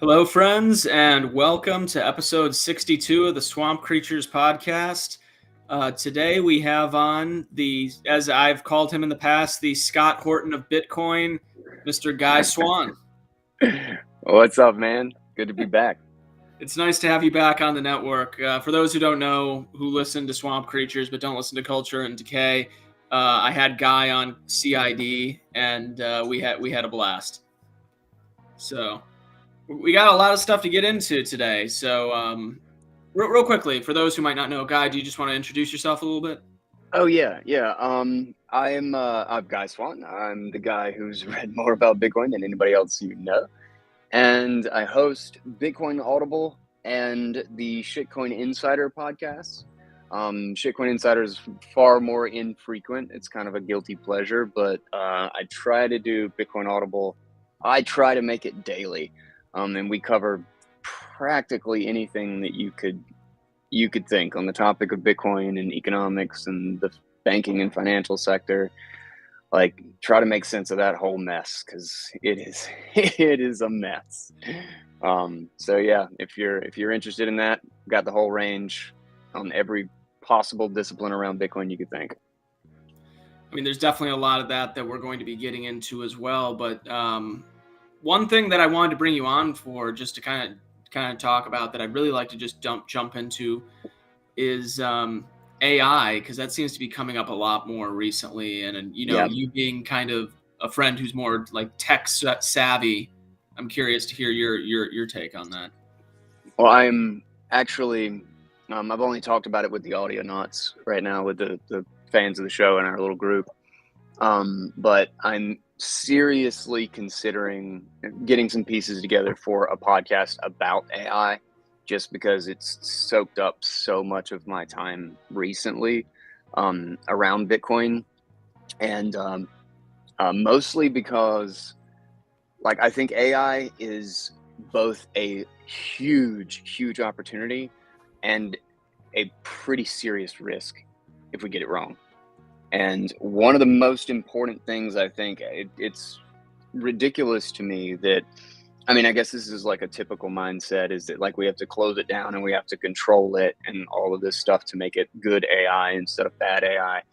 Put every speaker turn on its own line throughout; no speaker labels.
Hello, friends, and welcome to episode 62 of the Swamp Creatures podcast. Today we have on as I've called him in the past, the Scott Horton of Bitcoin, Mr. Guy Swann.
What's up, man? Good to be back.
It's nice to have you back on the network. For those who don't know, who listen to Swamp Creatures but don't listen to Culture and Decay, I had Guy on CID, and we had a blast. So we got a lot of stuff to get into today. So real quickly, for those who might not know, Guy, do you just want to introduce yourself a little bit?
Oh yeah. I'm Guy Swann. I'm the guy who's read more about Bitcoin than anybody else you know, and I host Bitcoin Audible and the Shitcoin Insider podcast. Shitcoin Insider is far more infrequent. It's kind of a guilty pleasure, but I try to do Bitcoin Audible. I try to make it daily, and we cover practically anything that you could think on the topic of Bitcoin and economics and the banking and financial sector. Like, try to make sense of that whole mess, because it is a mess. So yeah, if you're interested in that, got the whole range on every possible discipline around Bitcoin you could think.
I mean, there's definitely a lot of that we're going to be getting into as well. But one thing that I wanted to bring you on for, just to kind of talk about, that I'd really like to just jump into is AI, because that seems to be coming up a lot more recently. And you being kind of a friend who's more like tech savvy, I'm curious to hear your take on that.
Well, I'm actually I've only talked about it with the Audionauts right now, with the fans of the show in our little group. But I'm seriously considering getting some pieces together for a podcast about AI, just because it's soaked up so much of my time recently around Bitcoin. And mostly because, like, I think AI is both a huge opportunity and a pretty serious risk if we get it wrong. And one of the most important things, I think, it's ridiculous to me that, I mean, I guess this is like a typical mindset, is that like we have to close it down and we have to control it and all of this stuff to make it good AI instead of bad AI.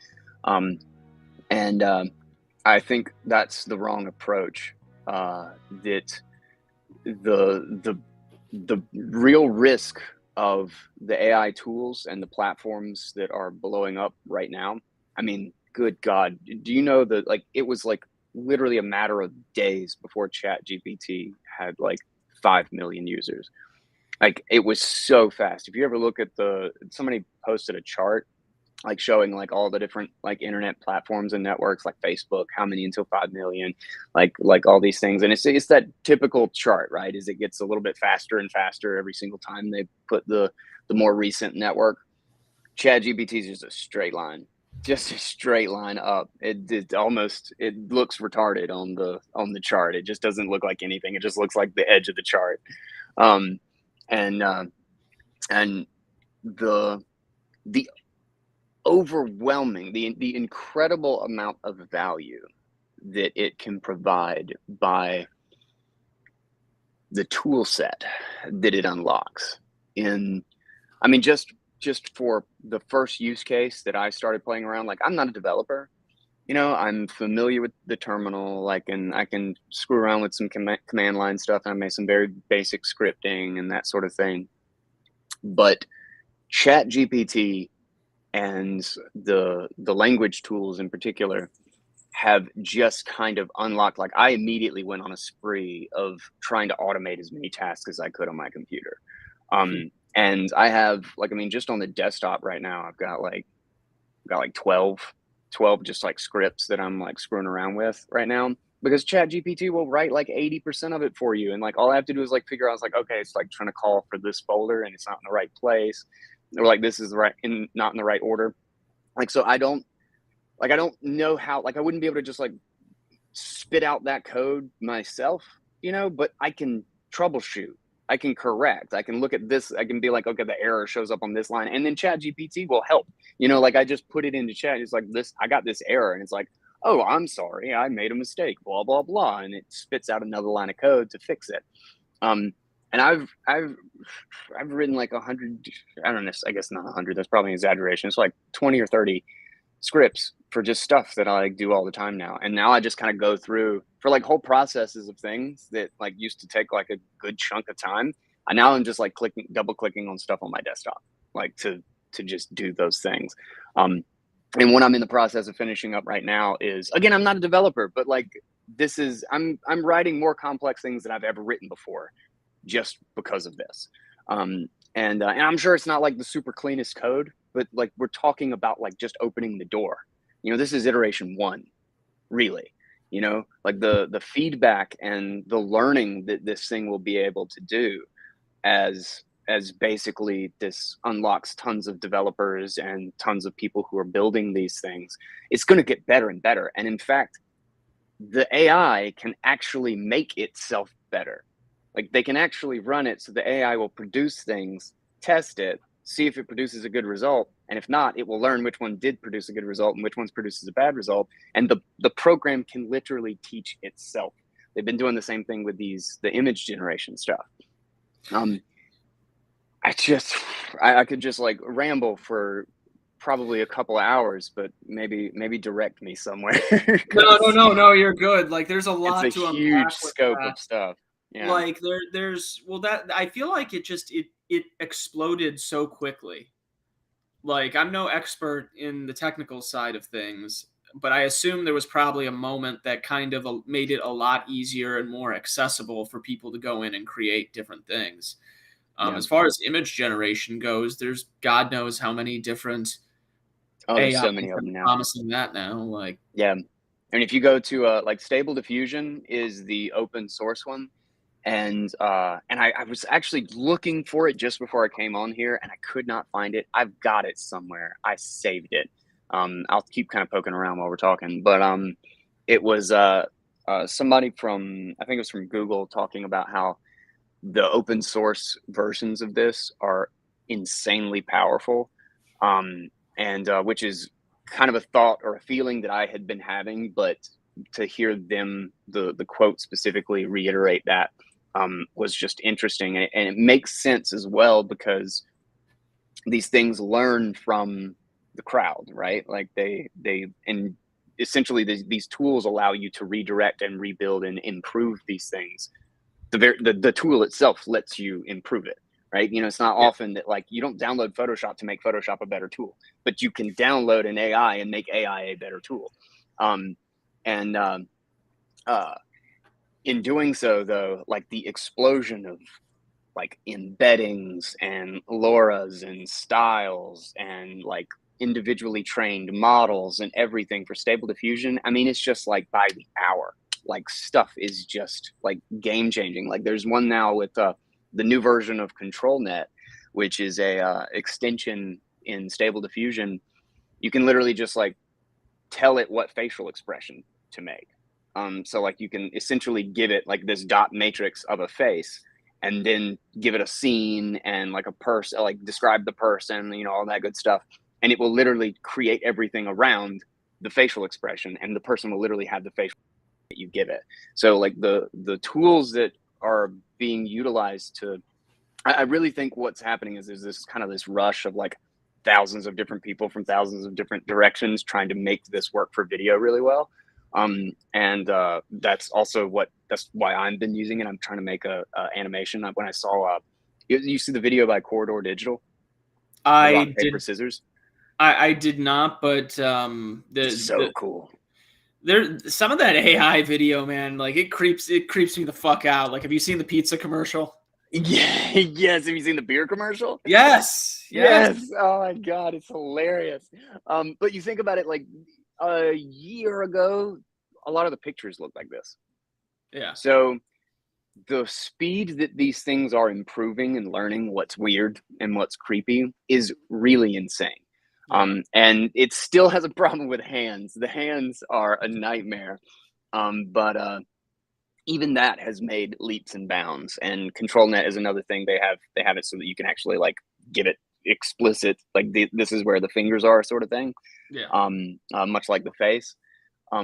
I think that's the wrong approach. That the real risk of the AI tools and the platforms that are blowing up right now. I mean, good God, do you know that, like, it was like literally a matter of days before ChatGPT had like 5 million users. Like, it was so fast. If you ever look at somebody posted a chart like showing like all the different like internet platforms and networks like Facebook, how many until 5 million, like all these things. And it's that typical chart, right? Is it gets a little bit faster and faster every single time they put the more recent network. ChatGPT is just a straight line up. It almost, it looks retarded on the chart. It just doesn't look like anything. It just looks like the edge of the chart. And the overwhelming, the incredible amount of value that it can provide by the tool set that it unlocks. I mean, just for the first use case that I started playing around, like, I'm not a developer, I'm familiar with the terminal, like, and I can screw around with some command line stuff, and I made some very basic scripting and that sort of thing. But ChatGPT and the language tools in particular have just kind of unlocked, like, I immediately went on a spree of trying to automate as many tasks as I could on my computer. And I have, like, I mean, just on the desktop right now, I've got like 12 just like scripts that I'm like screwing around with right now, because ChatGPT will write like 80% of it for you. And like, all I have to do is like figure out, it's like, okay, it's like trying to call for this folder and it's not in the right place, or like this is not in the right order. Like, so I don't know how, like, I wouldn't be able to just like spit out that code myself, but I can troubleshoot, I can correct, I can look at this, I can be like, okay, the error shows up on this line, and then ChatGPT will help. Like, I just put it into chat, it's like, this, I got this error, and it's like, oh, I'm sorry, I made a mistake, blah blah blah, and it spits out another line of code to fix it. And I've written like 100. I don't know. I guess not 100. That's probably an exaggeration. It's like 20 or 30 scripts for just stuff that I like, do all the time now. And now I just kind of go through for like whole processes of things that like used to take like a good chunk of time. And now I'm just like double clicking on stuff on my desktop, like to just do those things. And what I'm in the process of finishing up right now is, again, I'm not a developer, but like this is I'm writing more complex things than I've ever written before, just because of this. And I'm sure it's not like the super cleanest code, but like we're talking about like just opening the door. You know, this is iteration one, really. You know, like the feedback and the learning that this thing will be able to do as basically this unlocks tons of developers and tons of people who are building these things. It's going to get better and better. And in fact, the AI can actually make itself better. Like they can actually run it so the AI will produce things, test it, see if it produces a good result, and if not, it will learn which one did produce a good result and which ones produces a bad result. And the program can literally teach itself. They've been doing the same thing with the image generation stuff. I could just like ramble for probably a couple of hours, but maybe direct me somewhere.
No, you're good. Like there's a
It's a
lot to
huge
unpack with
scope
that.
of stuff. Yeah.
Like there's well that I feel like it exploded so quickly. Like I'm no expert in the technical side of things, but I assume there was probably a moment that kind of made it a lot easier and more accessible for people to go in and create different things.
Yeah.
As far as image generation goes, there's God knows how many different
Oh, there's
AIs
so many
that
of them
are
now.
promising that now. Like,
Yeah. And if you go to like Stable Diffusion is the open source one. And I was actually looking for it just before I came on here and I could not find it. I've got it somewhere. I saved it. I'll keep kind of poking around while we're talking, but it was somebody from, I think it was from Google, talking about how the open source versions of this are insanely powerful, and which is kind of a thought or a feeling that I had been having, but to hear them, the quote specifically reiterate that, was just interesting, and it makes sense as well because these things learn from the crowd, right? Like and essentially these tools allow you to redirect and rebuild and improve these things. The tool itself lets you improve it, right? You know, it's not
yeah.
often that like you don't download Photoshop to make Photoshop a better tool, but you can download an AI and make AI a better tool. um, and In doing so, though, like the explosion of like embeddings and LoRa's and styles and like individually trained models and everything for Stable Diffusion, I mean, it's just like by the hour. Like stuff is just like game changing. Like there's one now with the new version of ControlNet, which is a extension in Stable Diffusion. You can literally just like tell it what facial expression to make. So like you can essentially give it like this dot matrix of a face and then give it a scene and like a person, like describe the person, you know, all that good stuff. And it will literally create everything around the facial expression, and the person will literally have the facial that you give it. So like the tools that are being utilized to, I really think what's happening is there's this kind of this rush of like thousands of different people from thousands of different directions trying to make this work for video really well. And that's why I've been using it. I'm trying to make a animation. When I saw you see the video by Corridor Digital, the rock
I
paper
did
scissors.
I did not, but
So cool.
there some of that AI video, man, like it creeps me the fuck out. Like, have you seen the pizza commercial?
Yeah. Yes. Have you seen the beer commercial?
Yes, yes,
Yes. Oh my god, it's hilarious. But you think about it, like a year ago, a lot of the pictures look like this.
yeah,
So the speed that these things are improving and learning what's weird and what's creepy is really insane.
yeah.
And it still has a problem with hands. The hands are a nightmare. But even that has made leaps and bounds. And ControlNet is another thing. They have it so that you can actually like give it explicit, like this is where the fingers are, sort of thing.
Yeah.
Much like the face.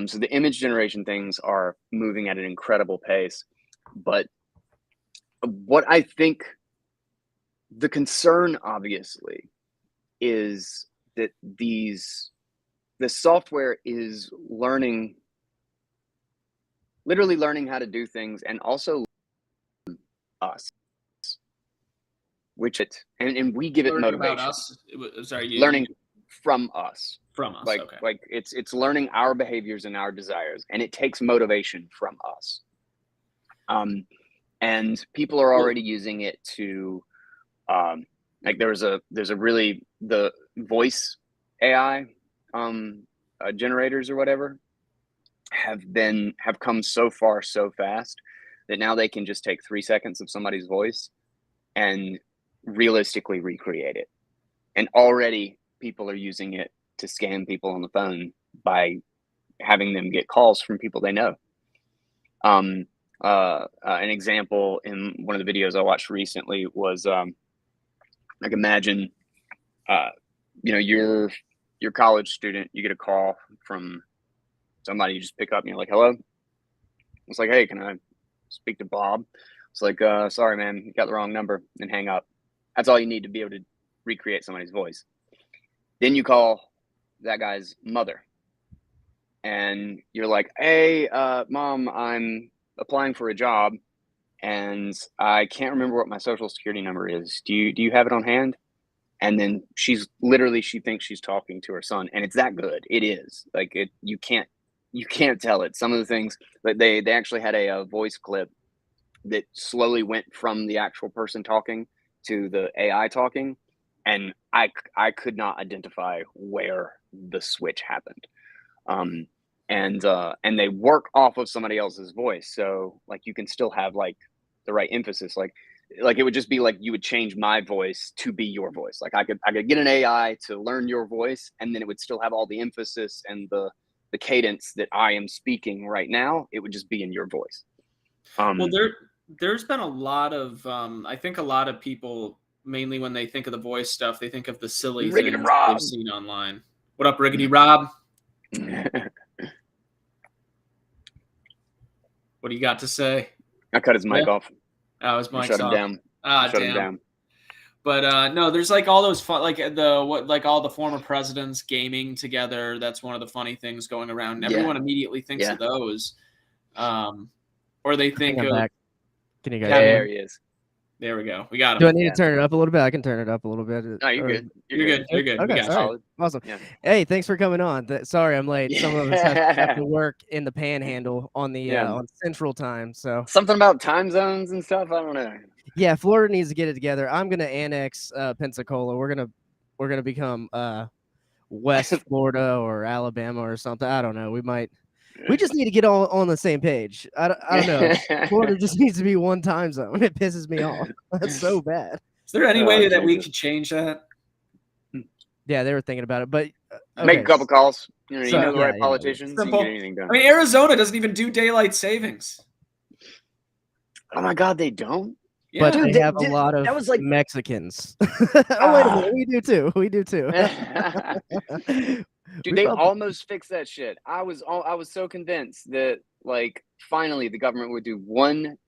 So the image generation things are moving at an incredible pace, but what I think the concern, obviously, is that the software is literally learning how to do things, and also us, and we give it
Learning about
motivation.
us. Sorry,
Learning from us.
from us.
Like,
Okay.
like it's learning our behaviors and our desires, and it takes motivation from us. And people are already using it to, like there's a really, the voice AI generators or whatever have come so far so fast that now they can just take 3 seconds of somebody's voice and realistically recreate it. And already people are using it to scam people on the phone by having them get calls from people they know. An example in one of the videos I watched recently was, like, imagine, you're a college student, you get a call from somebody, you just pick up and you're like, hello. It's like, hey, can I speak to Bob? It's like, sorry, man, you got the wrong number, and hang up. That's all you need to be able to recreate somebody's voice. Then you call that guy's mother and you're like, hey, Mom, I'm applying for a job and I can't remember what my social security number is. Do you have it on hand? And then she thinks she's talking to her son, and it's that good. It is like it. You can't tell it. Some of the things, like they actually had a voice clip that slowly went from the actual person talking to the AI talking, and I could not identify where the switch happened. And they work off of somebody else's voice, so like you can still have like the right emphasis. Like it would just be like you would change my voice to be your voice. Like I could get an AI to learn your voice, and then it would still have all the emphasis and the cadence that I am speaking right now. It would just be in your voice.
Well, there's been a lot of I think a lot of people, mainly when they think of the voice stuff, they think of the silly
Riggedy
things
Rob.
they've seen online. What up, Riggedy Rob? What do you got to say?
I cut his mic off.
Oh, his mic's
shut him
off.
down.
Ah,
Shut
damn.
him down.
But no, there's like all those fun, like all the former presidents gaming together. That's one of the funny things going around.
Yeah.
Everyone immediately thinks of those, or they think of.
Back. Can you guys?
There he is.
There we go. We got him.
Do I need to turn it up a little bit? I can turn it up a little bit.
No, you're good.
You're good. You're good.
Okay,
We got
all right. Awesome. Yeah. Hey, thanks for coming on. Sorry I'm late. Some of us have to work in the Panhandle on the on Central Time. So
something about time zones and stuff. I don't know.
Yeah, Florida needs to get it together. I'm gonna annex Pensacola. We're gonna become West Florida or Alabama or something. I don't know. We just need to get all on the same page. I don't know. Florida just needs to be one time zone. It pisses me off. That's so bad.
Is there any way that we could change that?
Yeah, they were thinking about it, but okay.
Make a couple calls. You know the right politicians. You can get anything done.
I mean, Arizona doesn't even do daylight savings.
Oh my God, they don't.
But they have a lot of Mexicans. Oh, wait a minute. We do too. We do too.
Dude, they almost fixed that shit. I was so convinced that like finally the government would do one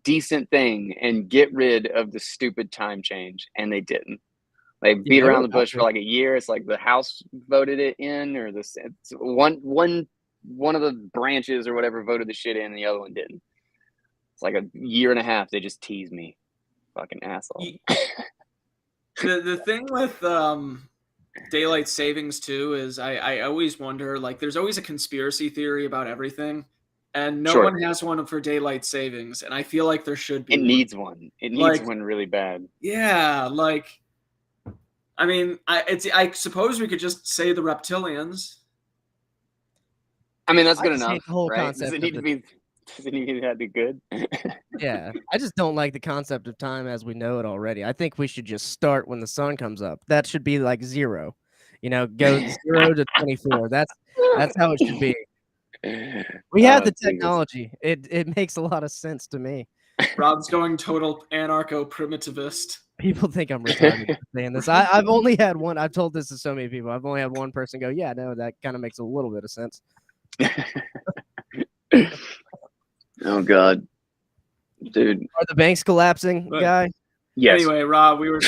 decent thing and get rid of the stupid time change, and they didn't. They beat around the bush for like a year. It's like the House voted it in, or one of the branches or whatever voted the shit in, and the other one didn't. It's like a year and a half. They just tease me, fucking asshole.
The thing with daylight savings too is I always wonder, like, there's always a conspiracy theory about everything, and no one has one for daylight savings, and I feel like there should be.
It needs one. It needs one really bad.
Yeah, like, I mean, I suppose we could just say the reptilians.
I mean, that's good enough,
the whole
right?
concept
Does it need to be good?
Yeah, I just don't like the concept of time as we know it already. I think we should just start when the sun comes up. That should be like 0. Go 0 to 24. That's how it should be. We have the technology. It makes a lot of sense to me.
Rob's going total anarcho-primitivist.
People think I'm retarded for saying this. I've only had one. I've told this to so many people. I've only had one person go, yeah, no, that kind of makes a little bit of sense.
Oh God. dude.
Are the banks collapsing,
But-
guy?
Yes.
Anyway, Rob, we were.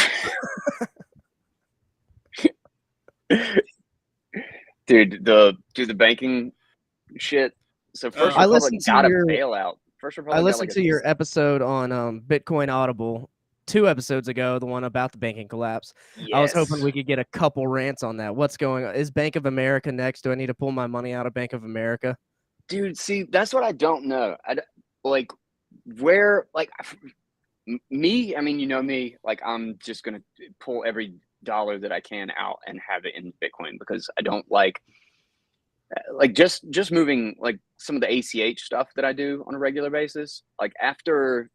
Dude, the banking shit. So First
I
Republic
listened to
got a
your-
bailout. First Republic
I
got
listened
like
to your episode on Bitcoin Audible 2 episodes ago, the one about the banking collapse. I was hoping we could get a couple rants on that. What's going on? Is Bank of America next? Do I need to pull my money out of Bank of America?
Dude, see, that's what I don't know. Like where, like me. I mean, you know me. Like I'm just gonna pull every dollar that I can out and have it in Bitcoin because I don't like just moving like some of the ACH stuff that I do on a regular basis. Like after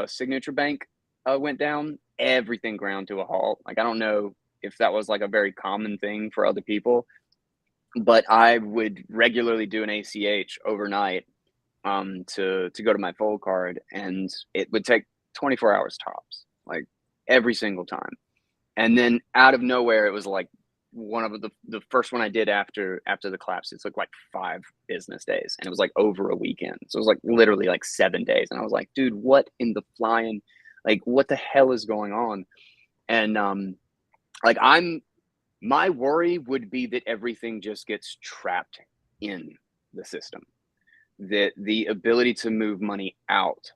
Signature Bank went down, everything ground to a halt. Like I don't know if that was like a very common thing for other people, but I would regularly do an ACH overnight to go to my fold card, and it would take 24 hours tops, like every single time. And then out of nowhere, it was like one of the first one I did after the collapse. It took like 5 business days, and it was like over a weekend. So it was like literally like 7 days, and I was like, dude, what in the flying, like what the hell is going on? And like my worry would be that everything just gets trapped in the system, that the ability to move money out,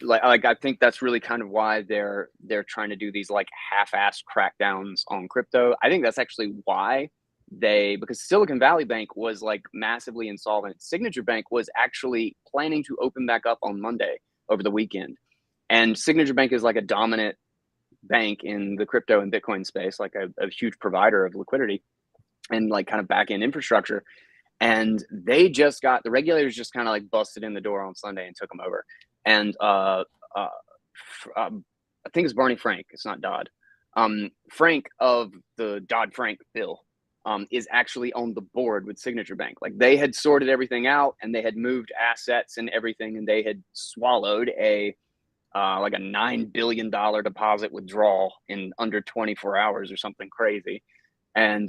like I think that's really kind of why they're trying to do these like half-assed crackdowns on crypto. I think that's actually why because Silicon Valley Bank was like massively insolvent. Signature Bank was actually planning to open back up on Monday over the weekend, and Signature Bank is like a dominant bank in the crypto and Bitcoin space, like a huge provider of liquidity and like kind of back-end infrastructure. And they just got, the regulators just kind of like busted in the door on Sunday and took them over. And I think it's Barney Frank, it's not Dodd. Frank of the Dodd-Frank bill is actually on the board with Signature Bank. Like they had sorted everything out and they had moved assets and everything, and they had swallowed like a $9 billion deposit withdrawal in under 24 hours or something crazy. And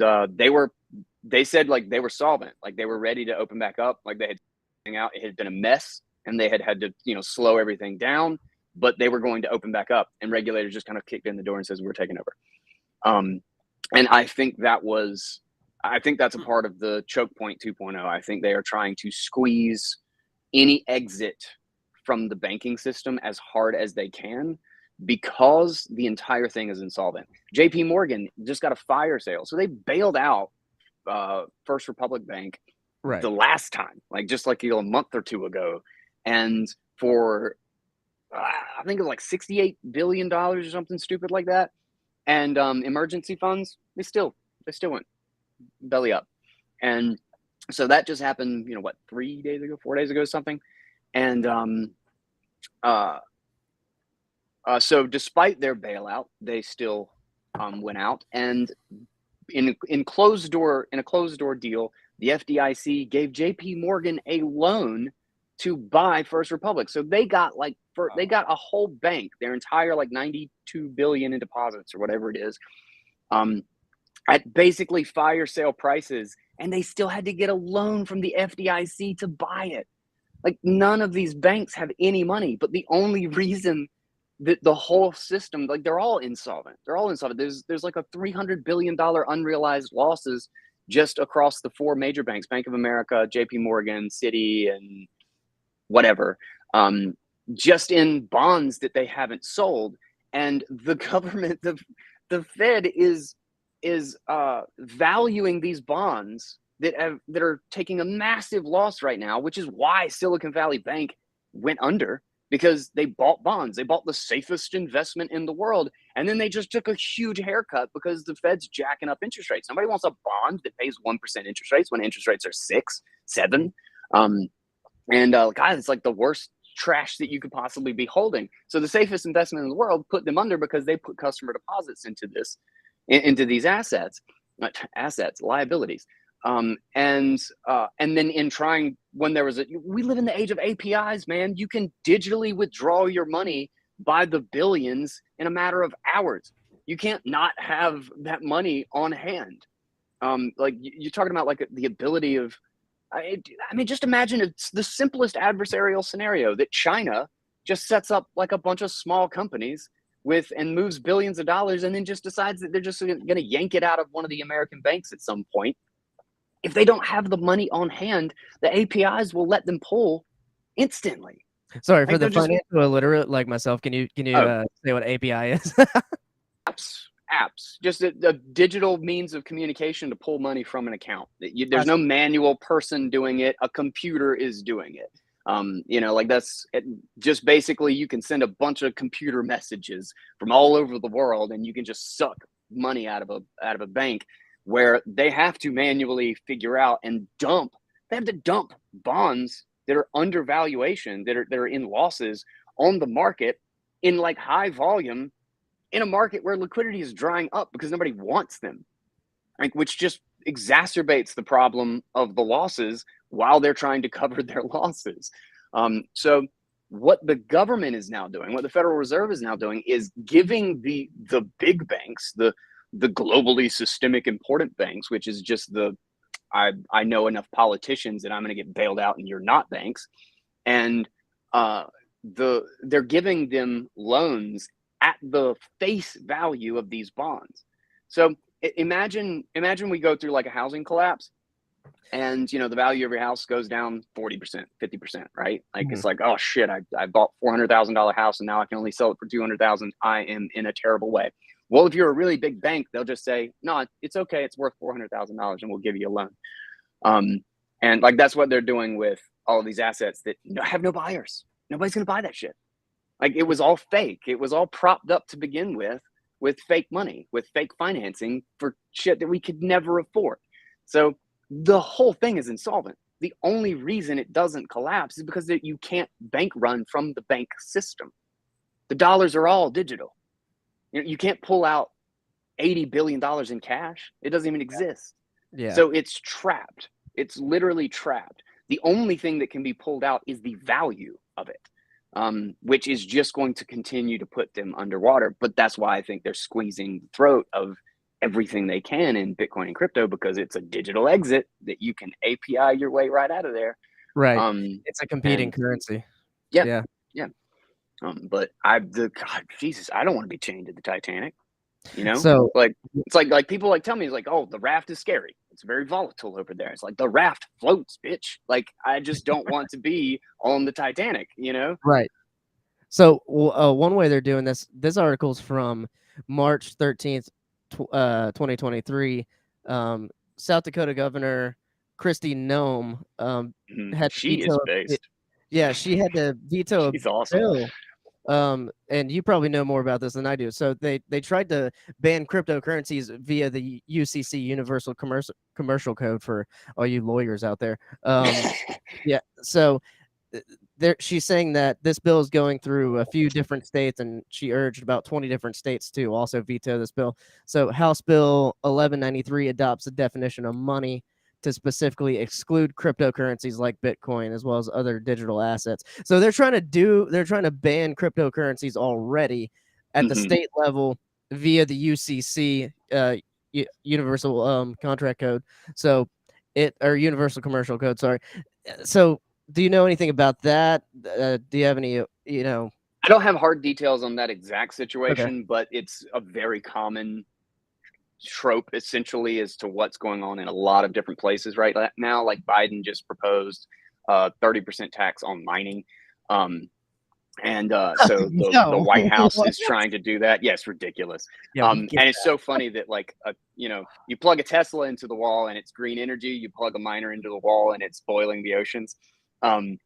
they said like they were solvent, like they were ready to open back up, like they had out. It had been a mess and they had to, slow everything down, but they were going to open back up, and regulators just kind of kicked in the door and says, we're taking over. And I think that's a part of the choke point 2.0. I think they are trying to squeeze any exit from the banking system as hard as they can, because the entire thing is insolvent. JP Morgan just got a fire sale. So they bailed out First Republic Bank the last time, like just like a month or two ago. And for, I think it was like $68 billion or something stupid like that. And emergency funds, they still went belly up. And so that just happened, 4 days ago, something. And so despite their bailout, they still went out, and in a closed door deal, the FDIC gave JP Morgan a loan to buy First Republic. So they got they got a whole bank, their entire like $92 billion in deposits or whatever it is, at basically fire sale prices, and they still had to get a loan from the FDIC to buy it. Like none of these banks have any money, but the only reason that the whole system, like they're all insolvent. There's like a $300 billion unrealized losses just across the 4 major banks: Bank of America, JP Morgan, Citi, and whatever, just in bonds that they haven't sold. And the government, the Fed is valuing these bonds that are taking a massive loss right now, which is why Silicon Valley Bank went under, because they bought bonds. They bought the safest investment in the world, and then they just took a huge haircut because the Fed's jacking up interest rates. Nobody wants a bond that pays 1% interest rates when interest rates are 6, 7. God, it's like the worst trash that you could possibly be holding. So the safest investment in the world put them under because they put customer deposits into these liabilities. And then in trying, when there was we live in the age of APIs, man. You can digitally withdraw your money by the billions in a matter of hours. You can't not have that money on hand. Like you're talking about like the ability of, I mean, just imagine it's the simplest adversarial scenario that China just sets up like a bunch of small companies and moves billions of dollars, and then just decides that they're just going to yank it out of one of the American banks at some point. If they don't have the money on hand, the APIs will let them pull instantly.
Sorry, for the financial illiterate like myself, can you say what API is?
Apps, just a digital means of communication to pull money from an account. There's no manual person doing it. A computer is doing it. Like that's it, just basically you can send a bunch of computer messages from all over the world, and you can just suck money out of a bank, where they have to manually figure out and dump. They have to dump bonds that are under valuation, that are in losses on the market in like high volume, in a market where liquidity is drying up because nobody wants them, like, which just exacerbates the problem of the losses while they're trying to cover their losses. So what the government is now doing, what the Federal Reserve is now doing, is giving the big banks, the globally systemic important banks, which is just I know enough politicians that I'm going to get bailed out and you're not banks, and they're giving them loans at the face value of these bonds. So imagine we go through like a housing collapse, and the value of your house goes down 40%, 50%, right? Like it's like, oh shit, I bought $400,000 house and now I can only sell it for $200,000. I am in a terrible way. Well, if you're a really big bank, they'll just say, no, it's okay, it's worth $400,000 and we'll give you a loan. And like that's what they're doing with all of these assets that have no buyers. Nobody's gonna buy that shit. Like it was all fake. It was all propped up to begin with fake money, with fake financing for shit that we could never afford. So the whole thing is insolvent. The only reason it doesn't collapse is because you can't bank run from the bank system. The dollars are all digital. You can't pull out $80 billion in cash. It doesn't even exist.
Yeah.
So it's trapped. It's literally trapped. The only thing that can be pulled out is the value of it, which is just going to continue to put them underwater. But that's why I think they're squeezing the throat of everything they can in Bitcoin and crypto, because it's a digital exit that you can API your way right out of there.
Right. It's a competing currency.
Yeah. But God, Jesus, I don't want to be chained to the Titanic. So like it's like people like tell me, it's like, oh, the raft is scary. It's very volatile over there. It's like the raft floats, bitch. Like I just don't want to be on the Titanic,
Right. So one way they're doing this article's from March 13th, 2023. South Dakota Governor Kristi Noem had
she is based.
Yeah, she had to veto
She's awesome.
bill. And you probably know more about this than I do. So they tried to ban cryptocurrencies via the UCC Universal Commercial Code for all you lawyers out there. Yeah. So she's saying that this bill is going through a few different states, and she urged about 20 different states to also veto this bill. So House Bill 1193 adopts the definition of money to specifically exclude cryptocurrencies like Bitcoin as well as other digital assets. So they're trying to ban cryptocurrencies already at the state level via the UCC Universal Contract Code. So or Universal Commercial Code, sorry. So do you know anything about that? Do you have any, I
don't have hard details on that exact situation, but it's a very common trope essentially as to what's going on in a lot of different places right now. Like Biden just proposed 30% tax on mining. And so the White House is trying to do that. Yes, ridiculous. And it's so funny that like, you plug a Tesla into the wall and it's green energy. You plug a miner into the wall and it's boiling the oceans. Well,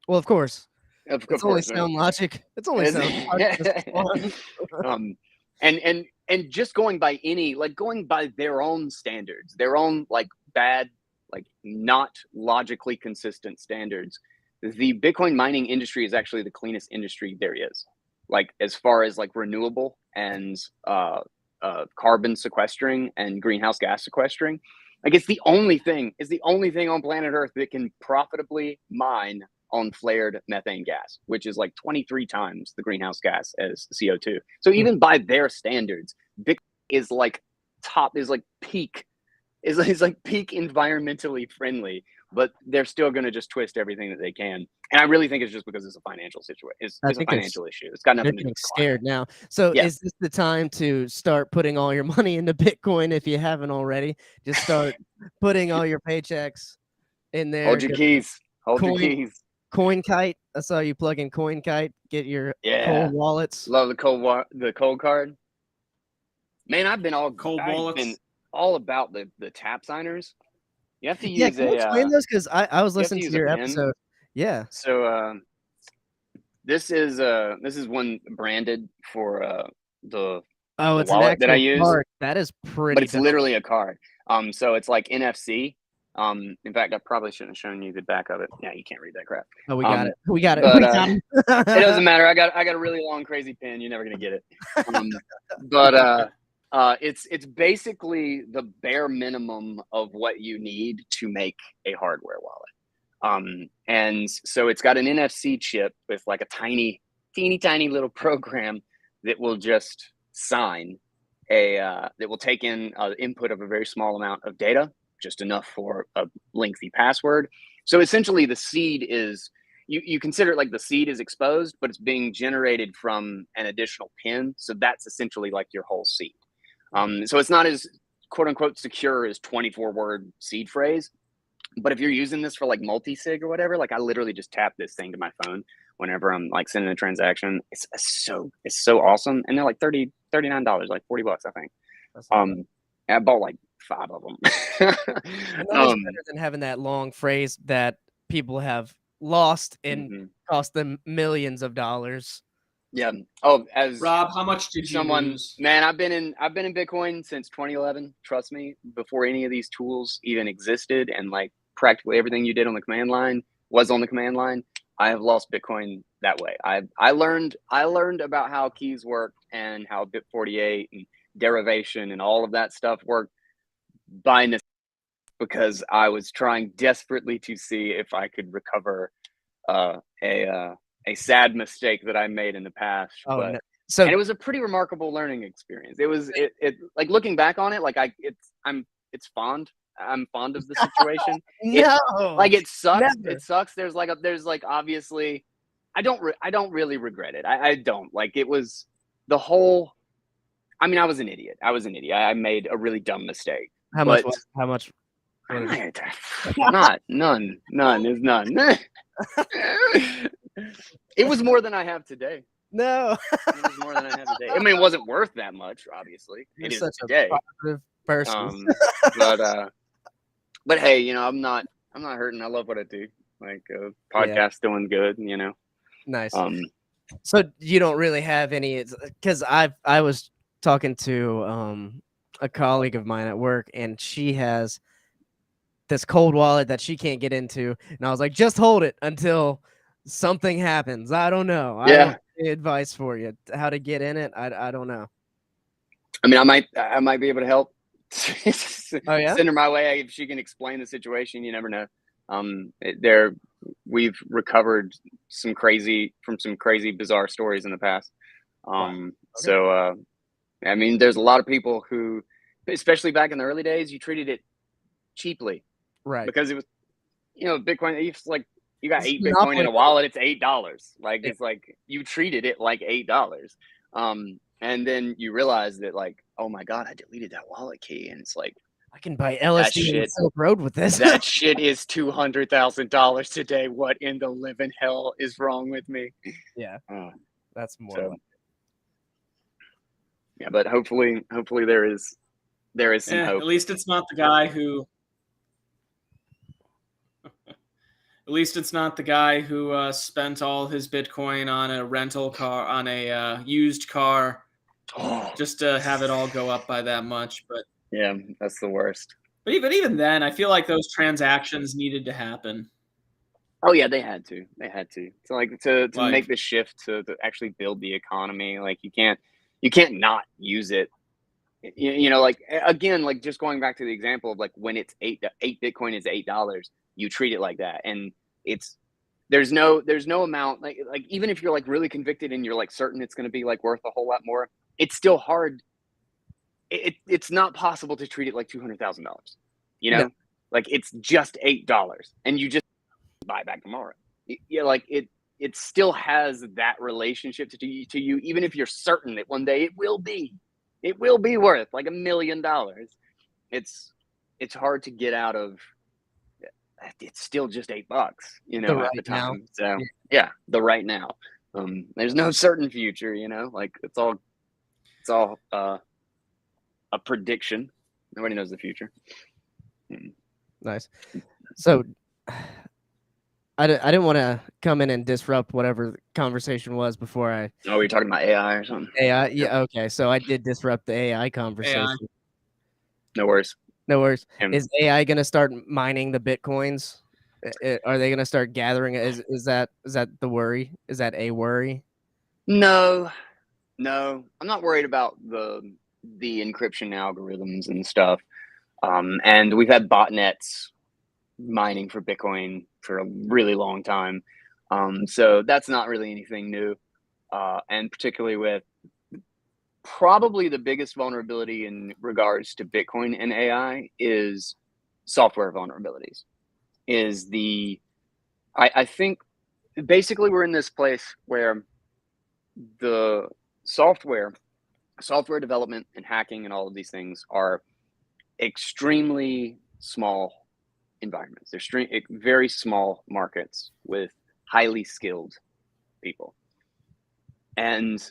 of course.
It's
only sound logic. It's only sound logic.
And just going by their own standards, their own like bad, like not logically consistent standards. The Bitcoin mining industry is actually the cleanest industry there is. Like as far as like renewable and carbon sequestering and greenhouse gas sequestering, like it's the only thing on planet Earth that can profitably mine on flared methane gas, which is like 23 times the greenhouse gas as CO2. So even by their standards, Bitcoin is like peak environmentally friendly, but they're still going to just twist everything that they can. And I really think it's just because it's a financial situation. It's a financial issue. It's got
They're
nothing to do
getting
with
scared now. So
Yeah.
is this the time to start putting all your money into Bitcoin if you haven't already? Just start putting all your paychecks in there.
Hold your keys. Hold your keys.
CoinKite. I saw you plug in CoinKite. Get your cold wallets.
Love the cold card. Man, I've been all about the tap signers. You have to use
can you explain those? Because I was listening to your episode. Yeah.
So this is one branded for the
it's
wallet that I use.
Card. That is pretty.
But it's literally a card. So it's like NFC. In fact, I probably shouldn't have shown you the back of it. Yeah, you can't read that crap.
Oh, we got it. We got it.
But, it doesn't matter. I got a really long, crazy pin. You're never gonna get it. It's basically the bare minimum of what you need to make a hardware wallet. And so it's got an NFC chip with like a teeny tiny little program that will just sign that will take in input of a very small amount of data, just enough for a lengthy password. So essentially the seed is, you consider it like the seed is exposed, but it's being generated from an additional pin. So that's essentially like your whole seed. So it's not as quote unquote secure as 24-word seed phrase. But if you're using this for like multi-sig or whatever, like I literally just tap this thing to my phone whenever I'm like sending a transaction. It's so awesome. And they're like $39, like $40, I think. I bought like 5 of them.
And that is better than having that long phrase that people have lost and cost them millions of dollars.
Yeah. Oh, as
Rob, how much did you lose?
Man, I've been in Bitcoin since 2011. Trust me, before any of these tools even existed, and like practically everything you did on the command line was on the command line. I have lost Bitcoin that way. I learned about how keys work and how Bit48 and derivation and all of that stuff worked by necessity, because I was trying desperately to see if I could recover a sad mistake that I made in the past. And it was a pretty remarkable learning experience. It was it like looking back on it, like I'm fond of the situation. It sucks. Never. It sucks. There's like obviously I don't really regret it. I don't. Like it was the whole, I mean, I was an idiot. I made a really dumb mistake.
How much?
None. There's none. It was more than I have today.
No.
It was more than I have today. I mean, it wasn't worth that much, obviously.
You're such a positive person.
But hey, you know, I'm not hurting. I love what I do. Like podcast doing good, you know.
Nice. So you don't really have any, because I was talking to a colleague of mine at work, and she has this cold wallet that she can't get into, and I was like, just hold it until something happens. I don't know. I don't have any advice for you how to get in it. I don't know.
I mean, I might be able to help.
Oh yeah,
send her my way if she can explain the situation. You never know. We've recovered some crazy bizarre stories in the past. So I mean, there's a lot of people who, especially back in the early days, you treated it cheaply,
right?
Because it was, you know, Bitcoin. It's like you got 8 Bitcoin in a wallet. It's $8. Like it's like you treated it like $8. And then you realize that, like, oh my God, I deleted that wallet key, and it's like,
I can buy LSD on Silk Road with this.
That shit is $200,000 today. What in the living hell is wrong with me?
Yeah, that's more. So,
yeah, but hopefully there is some hope.
At least it's not the guy who. At least it's not the guy who spent all his Bitcoin on a rental car, on a used car, just to have it all go up by that much. But
yeah, that's the worst.
But even then, I feel like those transactions needed to happen.
Oh yeah, they had to. So like to make the shift to actually build the economy. Like you can't not use it. You know, like again, like just going back to the example of like when it's eight Bitcoin is $8, you treat it like that, and there's no amount like even if you're like really convicted and you're like certain it's going to be like worth a whole lot more, it's still hard. It's not possible to treat it like $200,000. You know, Like it's just $8 and you just buy back tomorrow. Like it still has that relationship to you, even if you're certain that one day it will be worth like $1 million. It's hard to get out of. It's still just $8, you know, at the time.
Now.
So yeah, the right now. There's no certain future, you know, like it's all a prediction. Nobody knows the future.
Nice. So I didn't want to come in and disrupt whatever the conversation was before I.
Oh, you're talking about AI or something?
AI, yeah, okay. So I did disrupt the AI conversation.
AI.
No worries.
No worries.
Him.
Is AI going to start mining the Bitcoins? Are they going to start gathering? Is that the worry? Is that a worry?
No, I'm not worried about the encryption algorithms and stuff. And we've had botnets mining for Bitcoin for a really long time. So that's not really anything new. And particularly with probably the biggest vulnerability in regards to Bitcoin and AI is software vulnerabilities. I think basically we're in this place where the software development and hacking and all of these things are extremely small environments. They're very small markets with highly skilled people. And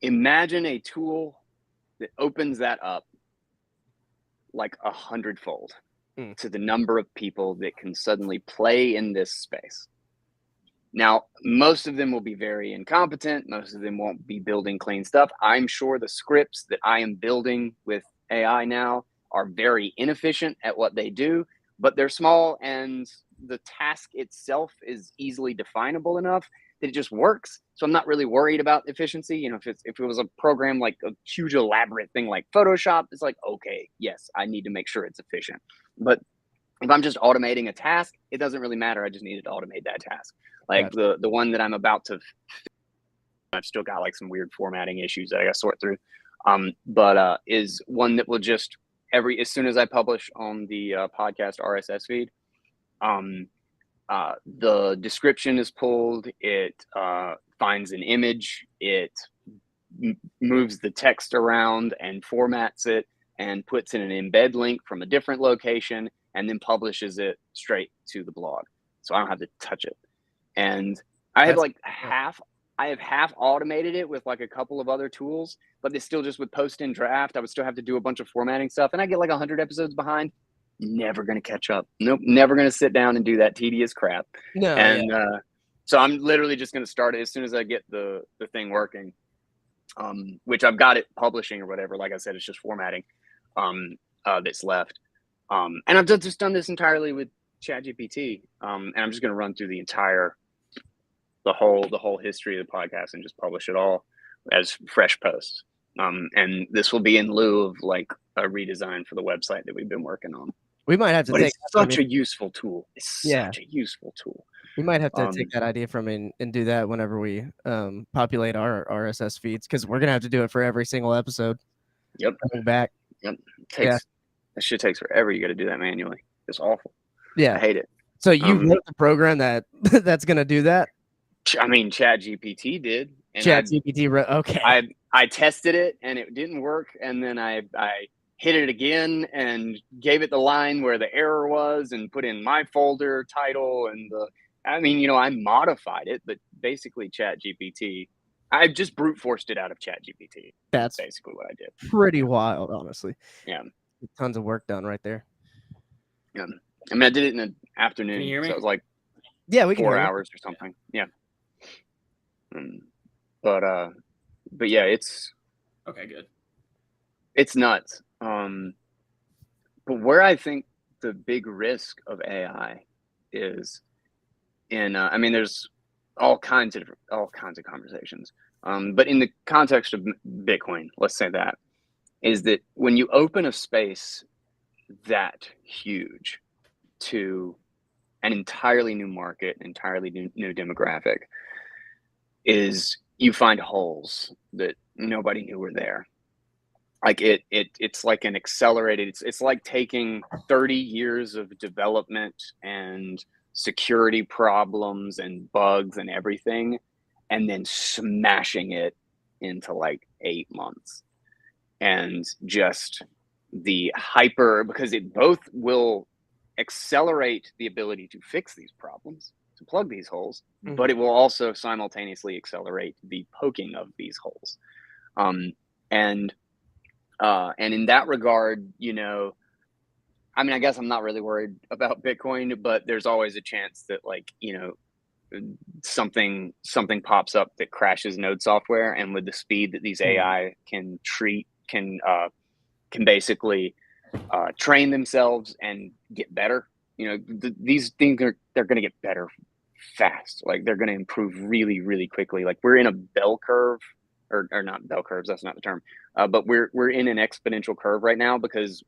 imagine a tool that opens that up like 100-fold to the number of people that can suddenly play in this space. Now, most of them will be very incompetent. Most of them won't be building clean stuff. I'm sure the scripts that I am building with AI now are very inefficient at what they do, but they're small and the task itself is easily definable enough that it just works. So I'm not really worried about efficiency. You know, if it was a program like a huge elaborate thing like Photoshop, it's like, okay, yes, I need to make sure it's efficient. But if I'm just automating a task, it doesn't really matter. I just needed to automate that task. Like the one that I'm about to, I've still got like some weird formatting issues that I got to sort through. But is one that will just as soon as I publish on the podcast RSS feed, the description is pulled. It finds an image. It moves the text around and formats it and puts in an embed link from a different location and then publishes it straight to the blog. So I don't have to touch it. And I have half automated it with like a couple of other tools, but it's still just with post in draft. I would still have to do a bunch of formatting stuff and I get like 100 episodes behind. Never going to catch up. Nope. Never going to sit down and do that tedious crap.
No.
And so I'm literally just going to start it as soon as I get the thing working, which I've got it publishing or whatever. Like I said, it's just formatting that's left. And I've just done this entirely with ChatGPT. And I'm just going to run through the whole history of the podcast and just publish it all as fresh posts. And this will be in lieu of like a redesign for the website that we've been working on.
We might have to take
such a useful tool. It's such a useful tool.
We might have to take that idea from and do that whenever we populate our RSS feeds, because we're gonna have to do it for every single episode.
Yep.
Coming back.
Yep. That shit takes forever. You got to do that manually. It's awful.
Yeah.
I hate it.
So you wrote the program that's gonna do that?
I mean, ChatGPT did. And
ChatGPT wrote. Okay.
I tested it and it didn't work, and then I hit it again and gave it the line where the error was and put in my folder title and I modified it, but basically ChatGPT, I just brute forced it out of ChatGPT. That's basically what I did.
Pretty wild, honestly.
Yeah.
Tons of work done right there.
Yeah. I mean, I did it in the afternoon.
Can you hear me?
So it was like
we can
4 hours or something. Yeah. But yeah, it's
okay. Good.
It's nuts. But where I think the big risk of AI is in, there's all kinds of conversations. But in the context of Bitcoin, let's say that is that when you open a space that huge to an entirely new market, entirely new demographic, is you find holes that nobody knew were there. like it's like an accelerated, it's like taking 30 years of development and security problems and bugs and everything, and then smashing it into like 8 months. And just the hyper, because it both will accelerate the ability to fix these problems, to plug these holes, but it will also simultaneously accelerate the poking of these holes. And in that regard, you know, I mean, I guess I'm not really worried about Bitcoin, but there's always a chance that, like, you know, something pops up that crashes node software, and with the speed that these AI can basically train themselves and get better. You know, these things they're going to get better fast. Like, they're going to improve really, really quickly. Like, we're in a bell curve, or not bell curves. That's not the term. But we're in an exponential curve right now, because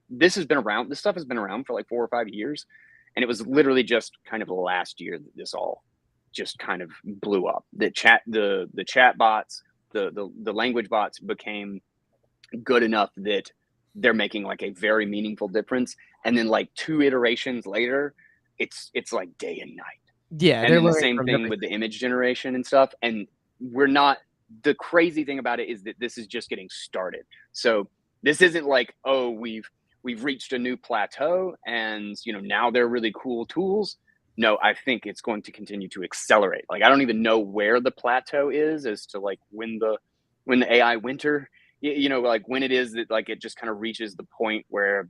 this stuff has been around for like 4 or 5 years, and it was literally just kind of last year that this all just kind of blew up. The chat bots, the language bots became good enough that they're making like a very meaningful difference. And then like 2 iterations later, it's like day and night.
Yeah,
and then the same thing with the image generation and stuff. And the crazy thing about it is that this is just getting started. So this isn't like, oh, we've reached a new plateau and, you know, now they're really cool tools. No, I think it's going to continue to accelerate. Like, I don't even know where the plateau is as to like when the AI winter, you know, like when it is that like it just kind of reaches the point where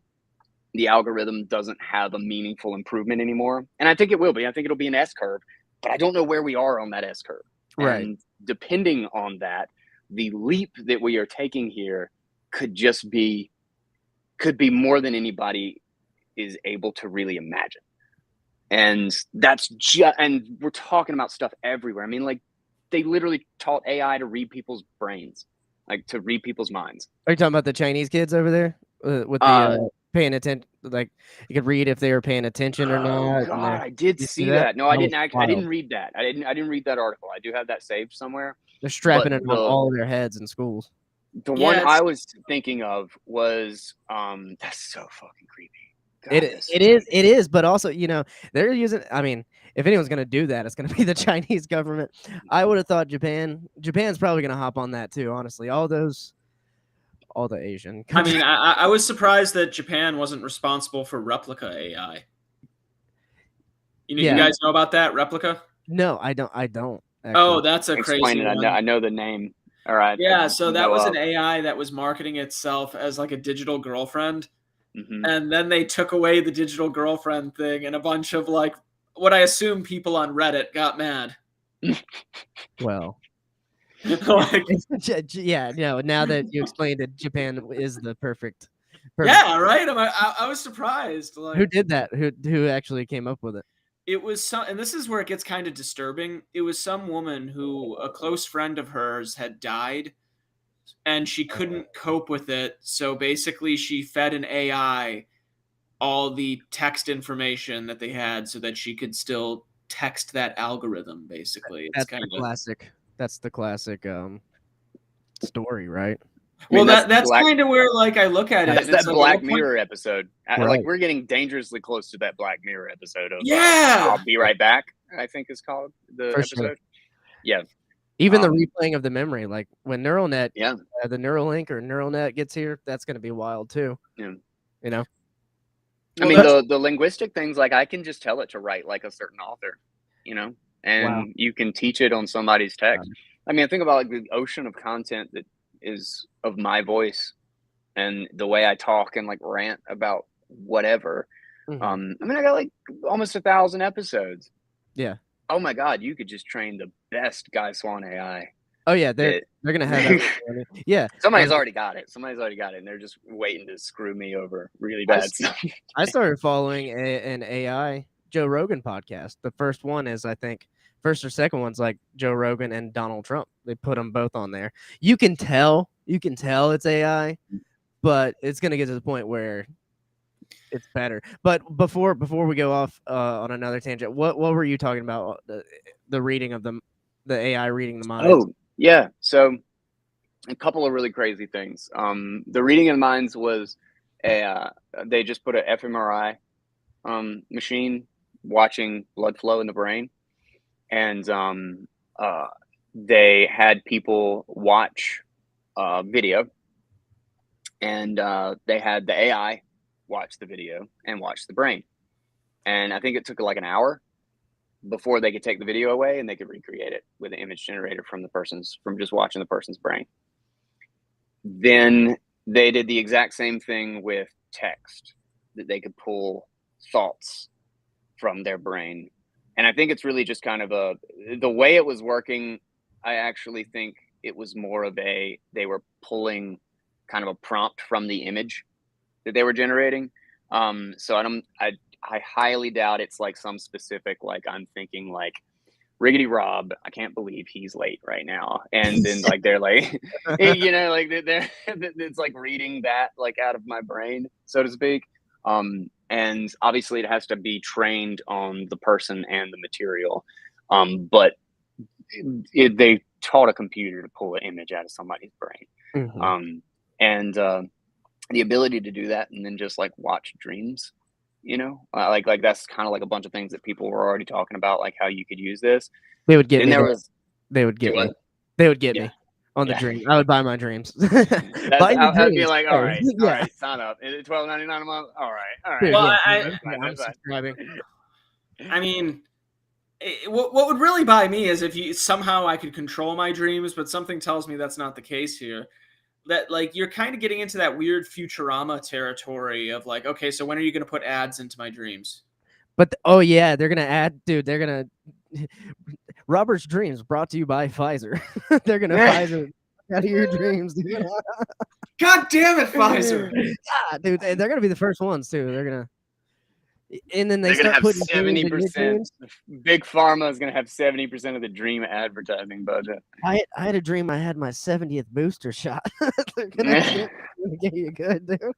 the algorithm doesn't have a meaningful improvement anymore. And I think it will be. I think it'll be an S curve, but I don't know where we are on that S curve.
Right.
And depending on that, the leap that we are taking here could be more than anybody is able to really imagine. And and we're talking about stuff everywhere. I mean, like, they literally taught AI to read people's brains, like to read people's minds.
Are you talking about the Chinese kids over there with the paying attention? Like, you could read if they were paying attention or not.
Oh God, I did see that. No, I didn't. I didn't read that. I didn't read that article. I do have that saved somewhere.
They're strapping it on all of their heads in schools.
The one I was thinking of was that's so fucking creepy.
God, it is, but also, you know, they're using, I mean, if anyone's going to do that, it's going to be the Chinese government. I would have thought Japan's probably going to hop on that too, honestly. All the Asian countries.
I mean, I was surprised that Japan wasn't responsible for Replica AI. You guys know about that, Replica?
No, I don't. Actually.
Oh, that's a crazy
one. I know the name. All right.
Yeah, so that was an AI that was marketing itself as like a digital girlfriend. Mm-hmm. And then they took away the digital girlfriend thing, and a bunch of like what I assume people on Reddit got mad.
Well, yeah, no. Now that you explained it, Japan is the perfect.
Yeah, right. I was surprised. Like,
who did that? Who actually came up with it?
It was and this is where it gets kind of disturbing. It was some woman who a close friend of hers had died, and she couldn't cope with it. So basically she fed an AI all the text information that they had so that she could still text that algorithm, basically.
That's classic. That's the classic story, right?
Well, that's kind of where, like, I look at it.
That's that Black Mirror episode. Right. Like, we're getting dangerously close to that Black Mirror episode of I'll Be Right Back, I think is called the episode. Sure. Yeah.
Even the replaying of the memory, like when neural net, the Neuralink or neural net gets here, that's going to be wild too. Yeah. You know?
I mean, the linguistic things, like, I can just tell it to write like a certain author, you know, and you can teach it on somebody's text. I mean, I think about like the ocean of content that is of my voice and the way I talk and like rant about whatever. Mm-hmm. I mean, I got like almost 1,000 episodes.
Yeah.
Oh my God, you could just train the best Guy Swann AI.
Oh yeah, they're gonna have that. Yeah.
Somebody's already got it. And they're just waiting to screw me over really bad.
I started following an AI Joe Rogan podcast. The first one is, I think, first or second one's like Joe Rogan and Donald Trump. They put them both on there. You can tell it's AI, but it's gonna get to the point where it's better. But before we go off on another tangent, what were you talking about? The reading of the AI reading the mind.
Oh yeah, so a couple of really crazy things. The reading of minds was they just put an fMRI machine watching blood flow in the brain, and they had people watch video, and they had the AI watch the video and watch the brain. And I think it took like an hour before they could take the video away and they could recreate it with an image generator from just watching the person's brain. Then they did the exact same thing with text, that they could pull thoughts from their brain. And I think it's really just kind of the way it was working. I actually think it was more of they were pulling kind of a prompt from the image that they were generating. So I highly doubt it's like some specific, like I'm thinking like Riggedy Rob, I can't believe he's late right now. And then like they're like, you know, like they're it's like reading that like out of my brain, so to speak. And obviously it has to be trained on the person and the material. But they taught a computer to pull an image out of somebody's brain.
Mhm.
And the ability to do that and then just like watch dreams, you know, like that's kind of like a bunch of things that people were already talking about, like how you could use this.
They would get
Then
me.
there was
They would get
do
me.
what?
They would get
Yeah.
me on the
Yeah.
dream. I would buy my dreams. Buy your
I'd be
dreams.
like,
Hey,
all right,
yeah.
sign up. Is it $12.99 a month? All right.
Dude,
Well,
yeah,
I
I'm subscribing.
I mean, what would really buy me is if somehow I could control my dreams, but something tells me that's not the case here. That like you're kind of getting into that weird Futurama territory of like, okay, so when are you going to put ads into my dreams?
But oh yeah, they're gonna add, dude. They're gonna Robert's Dreams brought to you by Pfizer. They're gonna Pfizer out of your dreams, dude.
God damn it, Pfizer!
Yeah, dude, they're gonna be the first ones too. They're gonna, and then they
They're gonna
start
have
putting dreams in your
70%.
dreams.
Big Pharma is gonna have 70% of the dream advertising budget.
I had a dream I had my 70th booster shot. They're gonna get you good, dude.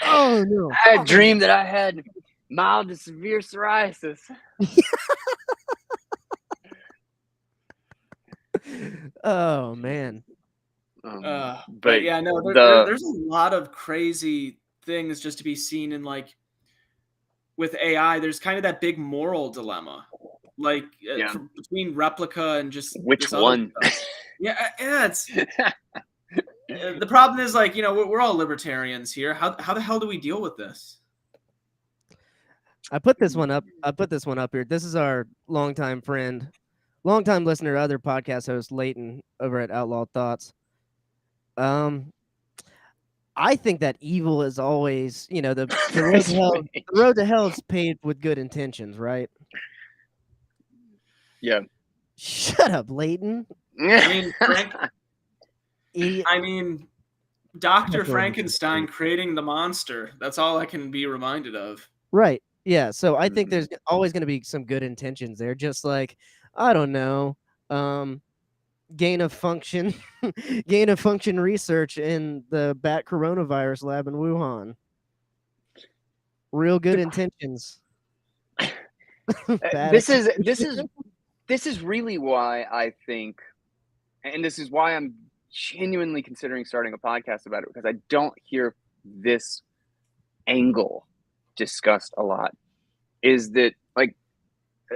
Oh no!
I had a dream that I had mild to severe psoriasis.
Oh man.
But yeah, no, there's a lot of crazy things just to be seen in like with AI. There's kind of that big moral dilemma, like between replica and just
which one?
Yeah, it's the problem is like, you know, we're all libertarians here. How the hell do we deal with this?
I put this one up here. This is our longtime friend, longtime listener, other podcast host Leighton over at Outlaw Thoughts. I think that evil is always, you know, the road to hell is paved with good intentions, right?
Yeah.
Shut up, Leighton.
I mean, Dr. Frankenstein creating the monster. That's all I can be reminded of.
Right. Yeah. So I think there's always going to be some good intentions there. Just like, I don't know, gain of function research in the bat coronavirus lab in Wuhan. Real good intentions.
This is really why I think, and this is why I'm genuinely considering starting a podcast about it, because I don't hear this angle discussed a lot. Is that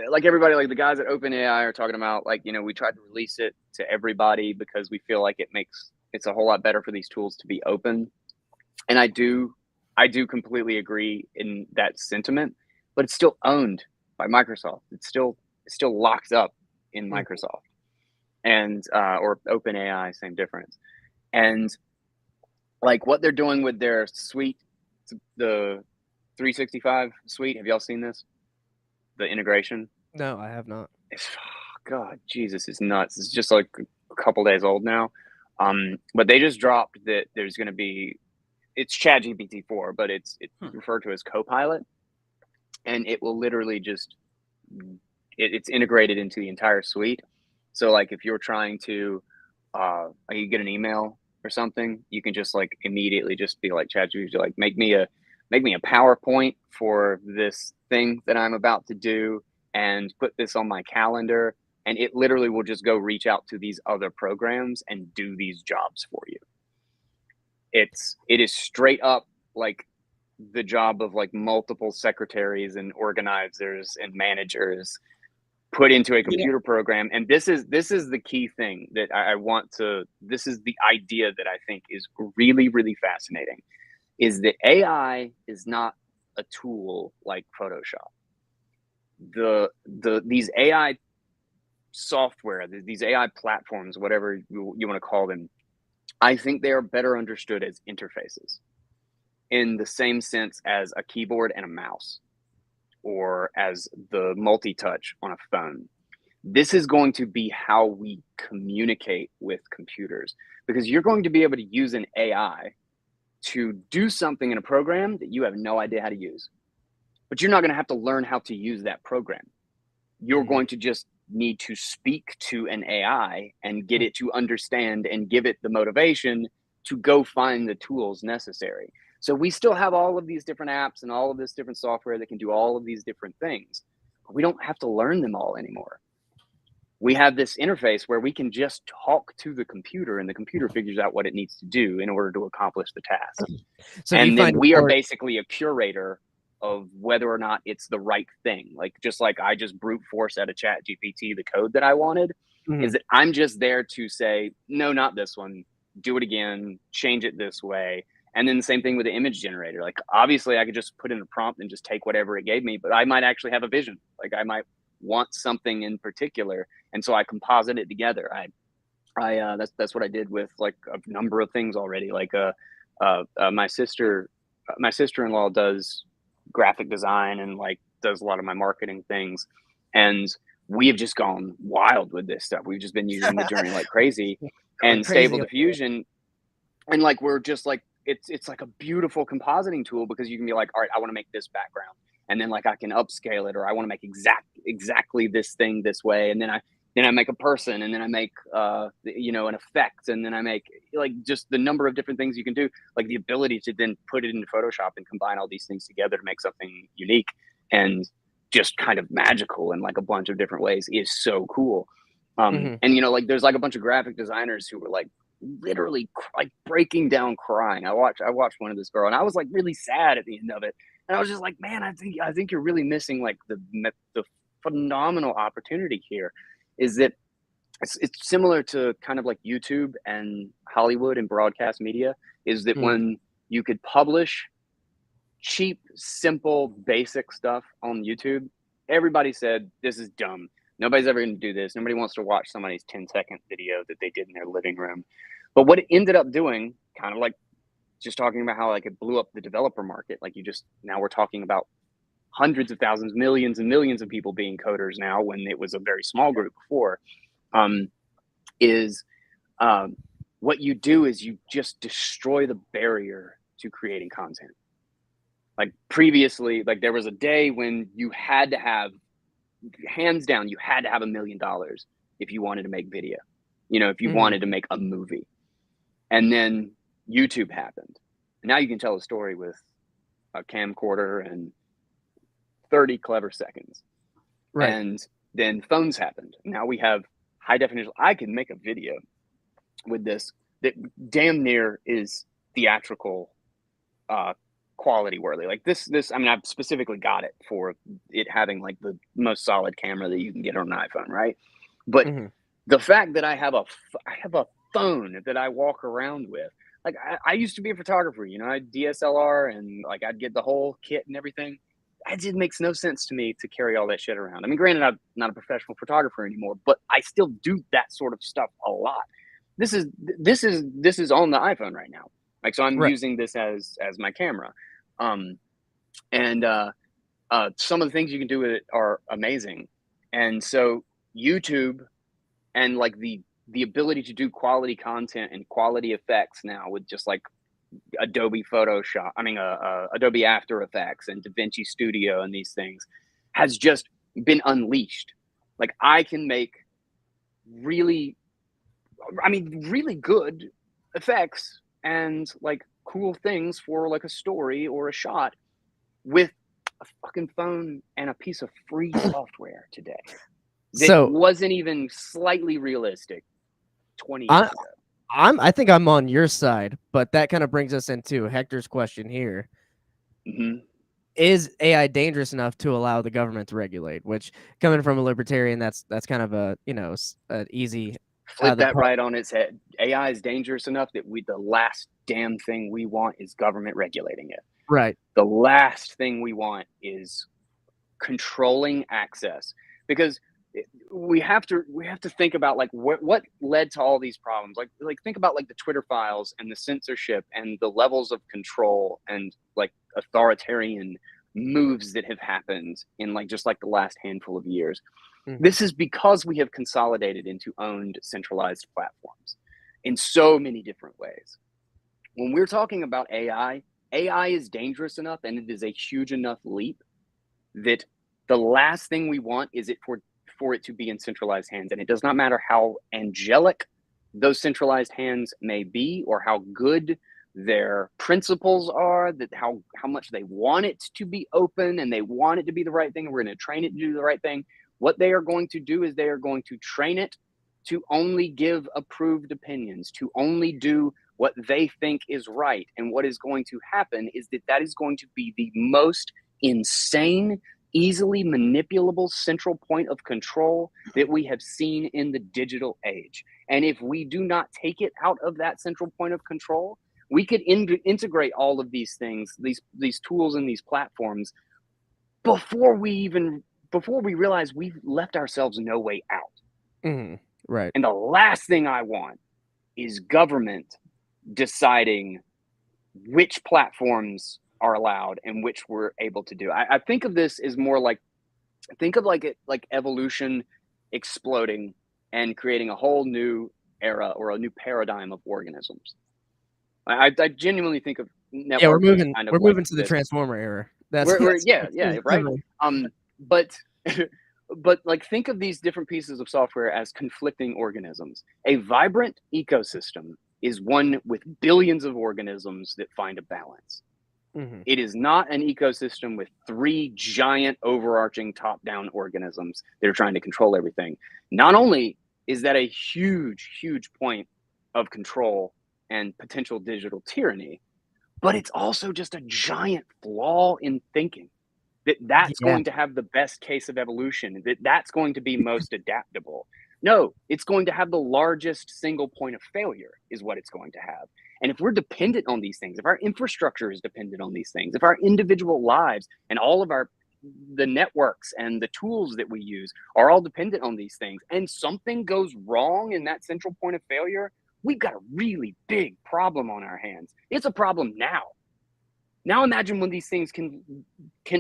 like everybody, like the guys at OpenAI are talking about, like, you know, we tried to release it to everybody because we feel like it's a whole lot better for these tools to be open. And I do completely agree in that sentiment, but it's still owned by Microsoft. It's still locked up in Microsoft, and or OpenAI, same difference. And like what they're doing with their suite, the 365 suite. Have y'all seen this? The integration?
No, I have not.
God, Jesus, it's nuts. It's just like a couple days old now. But they just dropped that there's going to be, it's ChatGPT 4, but it's referred to as Copilot, and it will literally just it's integrated into the entire suite. So like if you're trying to you get an email or something, you can just like immediately just be like ChatGPT, like make me a PowerPoint for this thing that I'm about to do, and put this on my calendar, and it literally will just go reach out to these other programs and do these jobs for you. It is straight up like the job of like multiple secretaries and organizers and managers put into a computer program. And this is the key thing that I want to, this is the idea that I think is really, really fascinating, is that AI is not a tool like Photoshop. These AI software, these AI platforms, whatever you want to call them, I think they are better understood as interfaces, in the same sense as a keyboard and a mouse, or as the multi-touch on a phone. This is going to be how we communicate with computers, because you're going to be able to use an AI to do something in a program that you have no idea how to use. But you're not going to have to learn how to use that program. You're going to just need to speak to an AI and get it to understand and give it the motivation to go find the tools necessary. So we still have all of these different apps and all of this different software that can do all of these different things, but we don't have to learn them all anymore. We have this interface where we can just talk to the computer, and the computer figures out what it needs to do in order to accomplish the task.
So
and then we are basically a curator of whether or not it's the right thing. Like, just like I just brute force out of Chat GPT the code that I wanted, is that I'm just there to say, no, not this one, do it again, change it this way. And then the same thing with the image generator. Like, obviously I could just put in a prompt and just take whatever it gave me, but I might actually have a vision. Like, I might want something in particular, and so I composite it together. That's what I did with like a number of things already. Like my sister-in-law does graphic design and like does a lot of my marketing things, and we have just gone wild with this stuff. We've just been using Midjourney like crazy, and Stable Diffusion, and like we're just like, it's like a beautiful compositing tool, because you can be like, all right, I want to make this background, and then like I can upscale it, or I want to make exactly this thing this way, and then I make a person, and then I make an effect, and then I make like just the number of different things you can do. Like the ability to then put it into Photoshop and combine all these things together to make something unique and just kind of magical in like a bunch of different ways is so cool. And like there's like a bunch of graphic designers who were like literally like breaking down crying. I watched one of this girl, and I was like really sad at the end of it, and I was just like, man, I think you're really missing like the phenomenal opportunity here. Is that it's similar to kind of like YouTube and Hollywood and broadcast media, is that when you could publish cheap, simple, basic stuff on YouTube, everybody said, this is dumb. Nobody's ever going to do this. Nobody wants to watch somebody's 10-second video that they did in their living room. But what it ended up doing, kind of like just talking about how like it blew up the developer market. Like now we're talking about hundreds of thousands, millions and millions of people being coders now, when it was a very small group before, what you do is you just destroy the barrier to creating content. Like previously, like there was a day when you had to have, hands down, you had to have $1 million if you wanted to make video, if you wanted to make a movie. And then YouTube happened. And now you can tell a story with a camcorder and 30 clever seconds. Right. And then phones happened. Now we have high definition. I can make a video with this that damn near is theatrical quality worthy. Like this, I mean, I've specifically got it for it having like the most solid camera that you can get on an iPhone, right? But the fact that I have a phone that I walk around with, like I used to be a photographer, I had DSLR, and like I'd get the whole kit and everything. It just makes no sense to me to carry all that shit around. I mean, granted, I'm not a professional photographer anymore, but I still do that sort of stuff a lot. This is on the iPhone right now. Like, so I'm using this as my camera. Some of the things you can do with it are amazing. And so YouTube and like the ability to do quality content and quality effects now with just like Adobe Photoshop, Adobe After Effects and DaVinci Studio and these things has just been unleashed. Like I can make really good effects and like cool things for like a story or a shot with a fucking phone and a piece of free software today. that
So
wasn't even slightly realistic 20 years ago.
I think I'm on your side, but that kind of brings us into Hector's question here.
Mm-hmm.
Is AI dangerous enough to allow the government to regulate? Which, coming from a libertarian, that's kind of a an easy
Flip that
part.
right on its head. AI is dangerous enough that the last damn thing we want is government regulating it.
Right.
The last thing we want is controlling access, because we have to think about like what led to all these problems. Like think about like the Twitter files and the censorship and the levels of control and like authoritarian moves that have happened in like just like the last handful of years.
Mhm.
This is because we have consolidated into owned centralized platforms in so many different ways. When we're talking about AI is dangerous enough and it is a huge enough leap that the last thing we want is for it to be in centralized hands. And it does not matter how angelic those centralized hands may be or how good their principles are, that how much they want it to be open and they want it to be the right thing, and we're going to train it to do the right thing. What they are going to do is they are going to train it to only give approved opinions, to only do what they think is right. And what is going to happen is that is going to be the most insane, easily manipulable central point of control that we have seen in the digital age. And if we do not take it out of that central point of control, we could integrate all of these things, these tools and these platforms before we realize we've left ourselves no way out.
Mm-hmm. Right.
And the last thing I want is government deciding which platforms are allowed and which we're able to do. I think of this as more like, like evolution exploding and creating a whole new era or a new paradigm of organisms. I genuinely think of networks.
Yeah, we're moving.
Kind of
we're
like
moving to the Transformer era.
yeah, right. But like think of these different pieces of software as conflicting organisms. A vibrant ecosystem is one with billions of organisms that find a balance.
Mm-hmm.
It is not an ecosystem with three giant overarching top-down organisms that are trying to control everything. Not only is that a huge, huge point of control and potential digital tyranny, but it's also just a giant flaw in thinking. That's going to have the best case of evolution, that's going to be most adaptable. No, it's going to have the largest single point of failure is what it's going to have. And if we're dependent on these things, if our infrastructure is dependent on these things, if our individual lives and all of the networks and the tools that we use are all dependent on these things, and something goes wrong in that central point of failure, we've got a really big problem on our hands. It's a problem now. Now imagine when these things can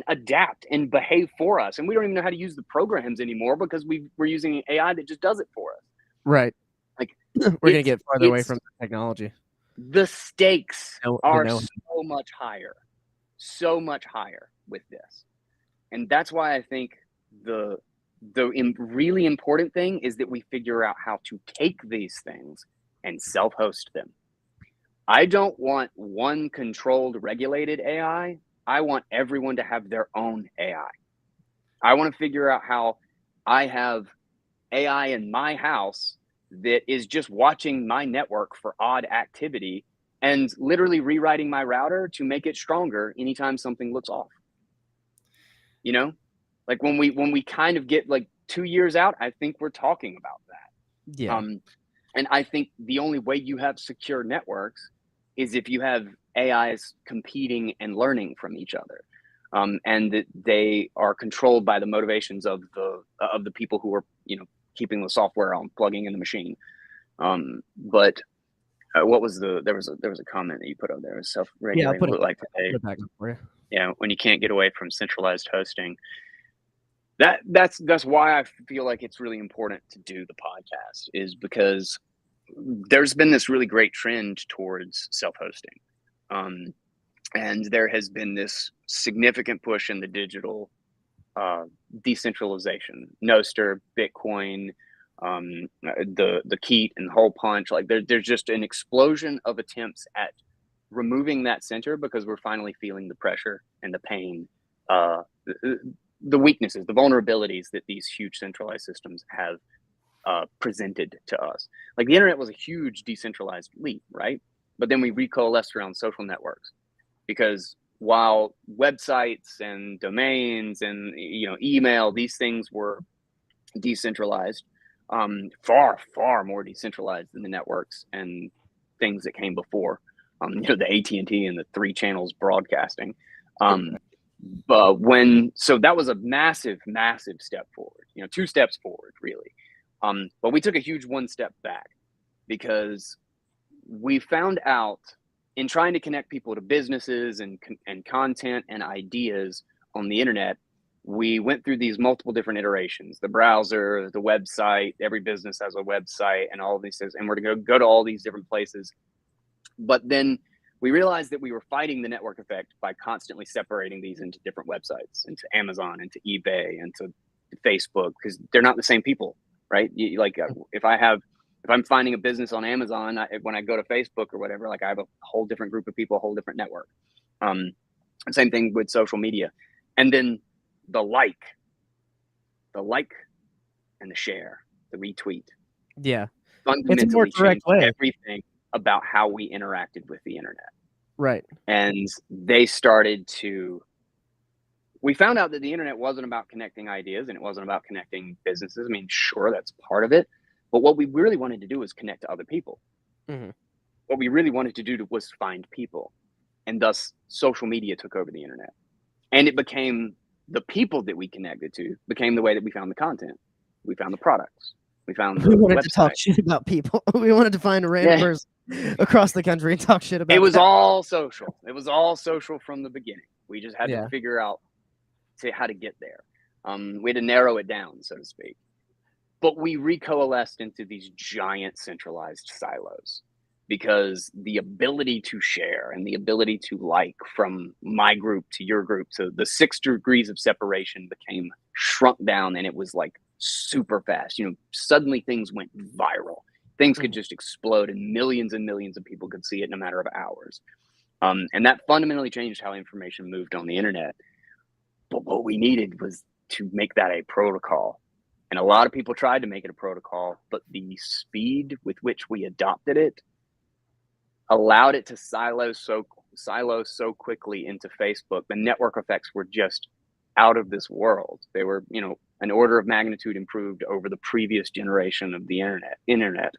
adapt and behave for us, and we don't even know how to use the programs anymore because we're using AI that just does it for us.
Right.
Like
we're gonna get farther away from the technology.
The stakes are so much higher with this, and that's why I think the really important thing is that we figure out how to take these things and self-host them. I don't want one controlled, regulated AI. I want everyone to have their own AI. I want to figure out how I have AI in my house that is just watching my network for odd activity and literally rewriting my router to make it stronger anytime something looks off. You know, like when we kind of get like 2 years out, I think we're talking about that.
Yeah.
And I think the only way you have secure networks is if you have AIs competing and learning from each other, and that they are controlled by the motivations of the people who are keeping the software on, plugging in the machine. But what was there was a comment that you put up there, self-regulating.
Yeah, I'll put it back up for you.
Yeah, when you can't get away from centralized hosting. That's why I feel like it's really important to do the podcast, is because there's been this really great trend towards self-hosting. And there has been this significant push in the digital decentralization, Nostr, Bitcoin, the Keat and the whole punch. Like there's just an explosion of attempts at removing that center because we're finally feeling the pressure and the pain the weaknesses, the vulnerabilities that these huge centralized systems have presented to us. Like the internet was a huge decentralized leap, right? But then we recoalesced around social networks, because while websites and domains and email, these things were decentralized, far more decentralized than the networks and things that came before, the AT&T and the 3 channels broadcasting. But so that was a massive step forward, 2 steps forward really. But we took a huge 1 step back, because we found out in trying to connect people to businesses and content and ideas on the internet, we went through these multiple different iterations: the browser, the website. Every business has a website and all of these things, and we're going to go to all these different places. But then we realized that we were fighting the network effect by constantly separating these into different websites, into Amazon, into eBay, into Facebook, because they're not the same people, right? If I'm finding a business on Amazon, when I go to Facebook or whatever, like I have a whole different group of people, a whole different network. Same thing with social media. And then the like and the share, the retweet.
Yeah.
Fundamentally
it's a more direct way.
Everything about how we interacted with the internet.
Right.
And we found out that the internet wasn't about connecting ideas, and it wasn't about connecting businesses. I mean, sure, that's part of it. But what we really wanted to do was connect to other people.
Mm-hmm.
What we really wanted to do was find people. And thus, social media took over the internet. And it became the people that we connected to, became the way that we found the content. We found the products. We found the
We wanted
website.
to talk shit about people. We wanted to find a random person across the country and talk shit about
it. Was all social. It was all social from the beginning. We just had to figure out how to get there. We had to narrow it down, so to speak. But we recoalesced into these giant centralized silos, because the ability to share and the ability to like from my group to your group, so the 6 degrees of separation became shrunk down, and it was like super fast. Suddenly things went viral. Things could just explode, and millions of people could see it in a matter of hours. And that fundamentally changed how information moved on the internet. But what we needed was to make that a protocol. And a lot of people tried to make it a protocol, but the speed with which we adopted it allowed it to silo so quickly into Facebook. The network effects were just out of this world. They were, an order of magnitude improved over the previous generation of the internet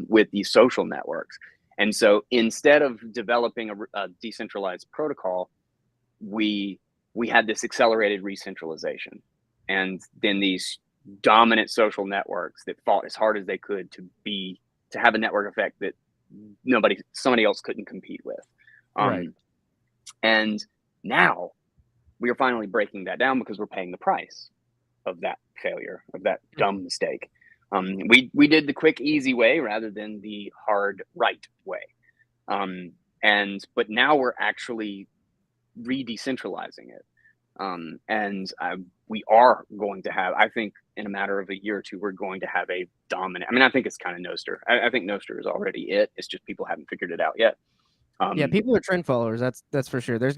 with these social networks. And so instead of developing a decentralized protocol, we had this accelerated re-centralization. And then these dominant social networks that fought as hard as they could to have a network effect that somebody else couldn't compete with.
Right.
And now we are finally breaking that down, because we're paying the price of that failure, of that dumb mistake. We did the quick, easy way rather than the hard, right way. But now we're actually re-decentralizing it. We are going to have, I think in a matter of a year or two, we're going to have a dominant, I think it's kind of Nostr. I think Nostr is already it. It's just people haven't figured it out yet.
People are trend followers. That's for sure. There's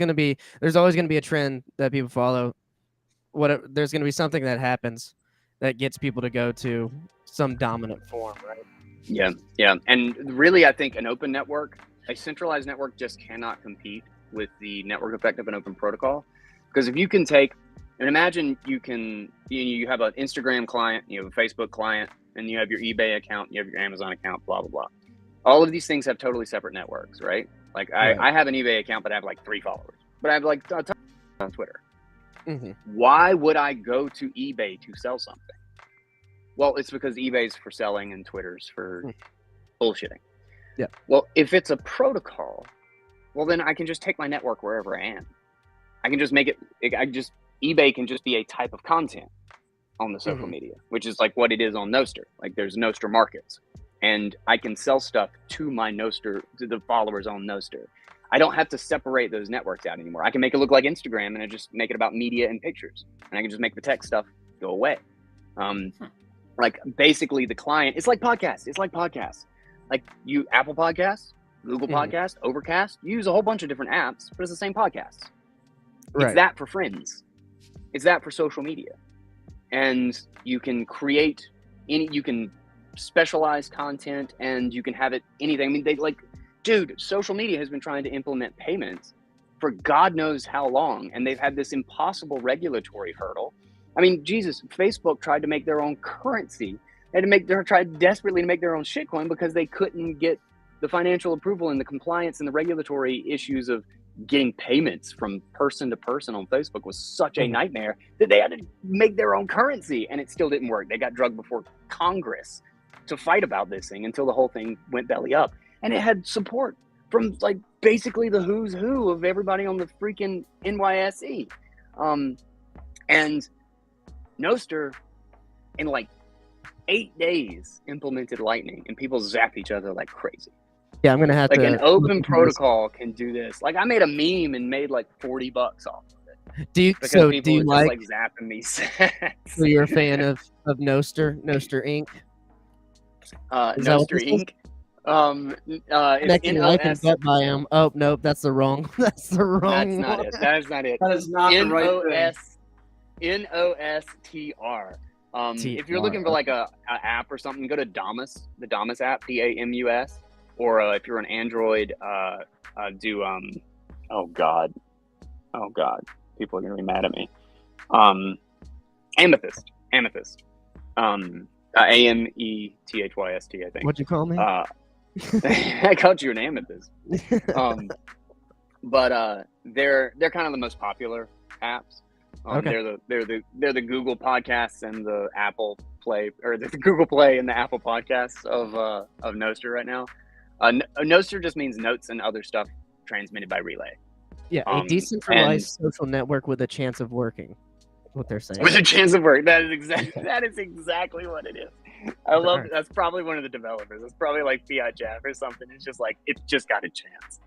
always going to be a trend that people follow. There's going to be something that happens that gets people to go to some dominant form, right?
Yeah. And really, I think an open network, a centralized network, just cannot compete with the network effect of an open protocol. Because if you can imagine you have an Instagram client, you have a Facebook client, and you have your eBay account, you have your Amazon account, blah, blah, blah. All of these things have totally separate networks, right? Like I have an eBay account, but I have like 3 followers, but I have like a ton on Twitter.
Mm-hmm.
Why would I go to eBay to sell something? Well, it's because eBay's for selling and Twitter's for bullshitting.
Yeah.
Well, if it's a protocol, well, then I can just take my network wherever I am. I can just make it, eBay can just be a type of content on the social media, which is like what it is on Nostr. Like there's Nostr markets, and I can sell stuff to to the followers on Nostr. I don't have to separate those networks out anymore. I can make it look like Instagram, and I just make it about media and pictures, and I can just make the tech stuff go away. Like basically the client, it's like podcasts. Like you Apple Podcasts, Google Podcasts, Overcast, you use a whole bunch of different apps, but it's the same podcast. Right. It's that for friends. It's that for social media. And you can create you can specialize content, and you can have it anything. I mean, dude, social media has been trying to implement payments for God knows how long, and they've had this impossible regulatory hurdle. I mean, Jesus, Facebook tried to make their own currency. They tried desperately to make their own shitcoin because they couldn't get the financial approval and the compliance and the regulatory issues of getting payments from person to person on Facebook was such a nightmare that they had to make their own currency, and it still didn't work. They got drugged before Congress to fight about this thing until the whole thing went belly up. And it had support from like basically the who's who of everybody on the freaking NYSE. And Nostr in like 8 days implemented Lightning, and people zap each other like crazy.
Yeah, I'm gonna have
like
to.
An open protocol can do this. Like I made a meme and made like $40 off of it.
Do you?
Because
So
people
do you
are just,
like
zapping me?
So you're a fan of Nostr Inc.
Nostr Inc.
Connecting life and debt by him. Oh nope, that's the wrong. That's the wrong.
That's not
one.
it. That is not it.
That is not the right thing.
NOSTR. If you're looking for like a app or something, go to Damus, the Damus app, DAMUS, or if you're an Android, do oh god, people are gonna be mad at me. Amethyst, AMETHYST, I think.
What'd you call me?
I called you an amethyst. But they're kind of the most popular apps.
Okay.
They're the Google Podcasts and the Apple Play, or the Google Play and the Apple Podcasts of Nostr right now. Nostr just means notes and other stuff transmitted by relay.
Yeah, a decentralized social network with a chance of working. What they're saying.
With a chance of work. That is exactly what it is. I love it. That's probably one of the developers. It's probably like Fiat Jeff or something. It's just like it's just got a chance.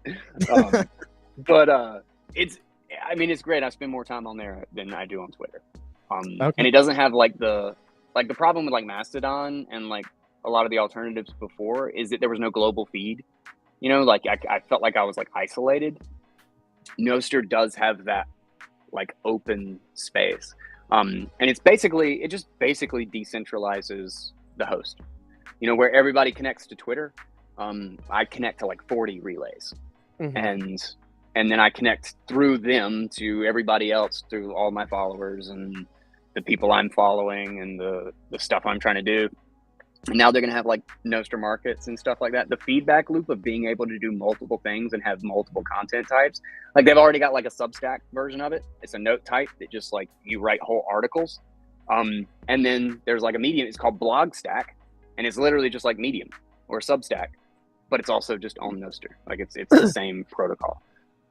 But it's great. I spend more time on there than I do on Twitter. And it doesn't have like the problem with like Mastodon and like a lot of the alternatives before is that there was no global feed. You know, like I felt like I was like isolated. Nostr does have that like open space. And it just basically decentralizes the host. You know, where everybody connects to Twitter. I connect to like 40 relays. Mm-hmm. And then I connect through them to everybody else, through all my followers and the people I'm following and the stuff I'm trying to do. And now they're going to have like Nostr markets and stuff like that. The feedback loop of being able to do multiple things and have multiple content types. Like they've already got like a Substack version of it. It's a note type that just like you write whole articles. And then there's like a Medium. It's called Blogstack. And it's literally just like Medium or Substack. But it's also just on Nostr. Like it's the same protocol.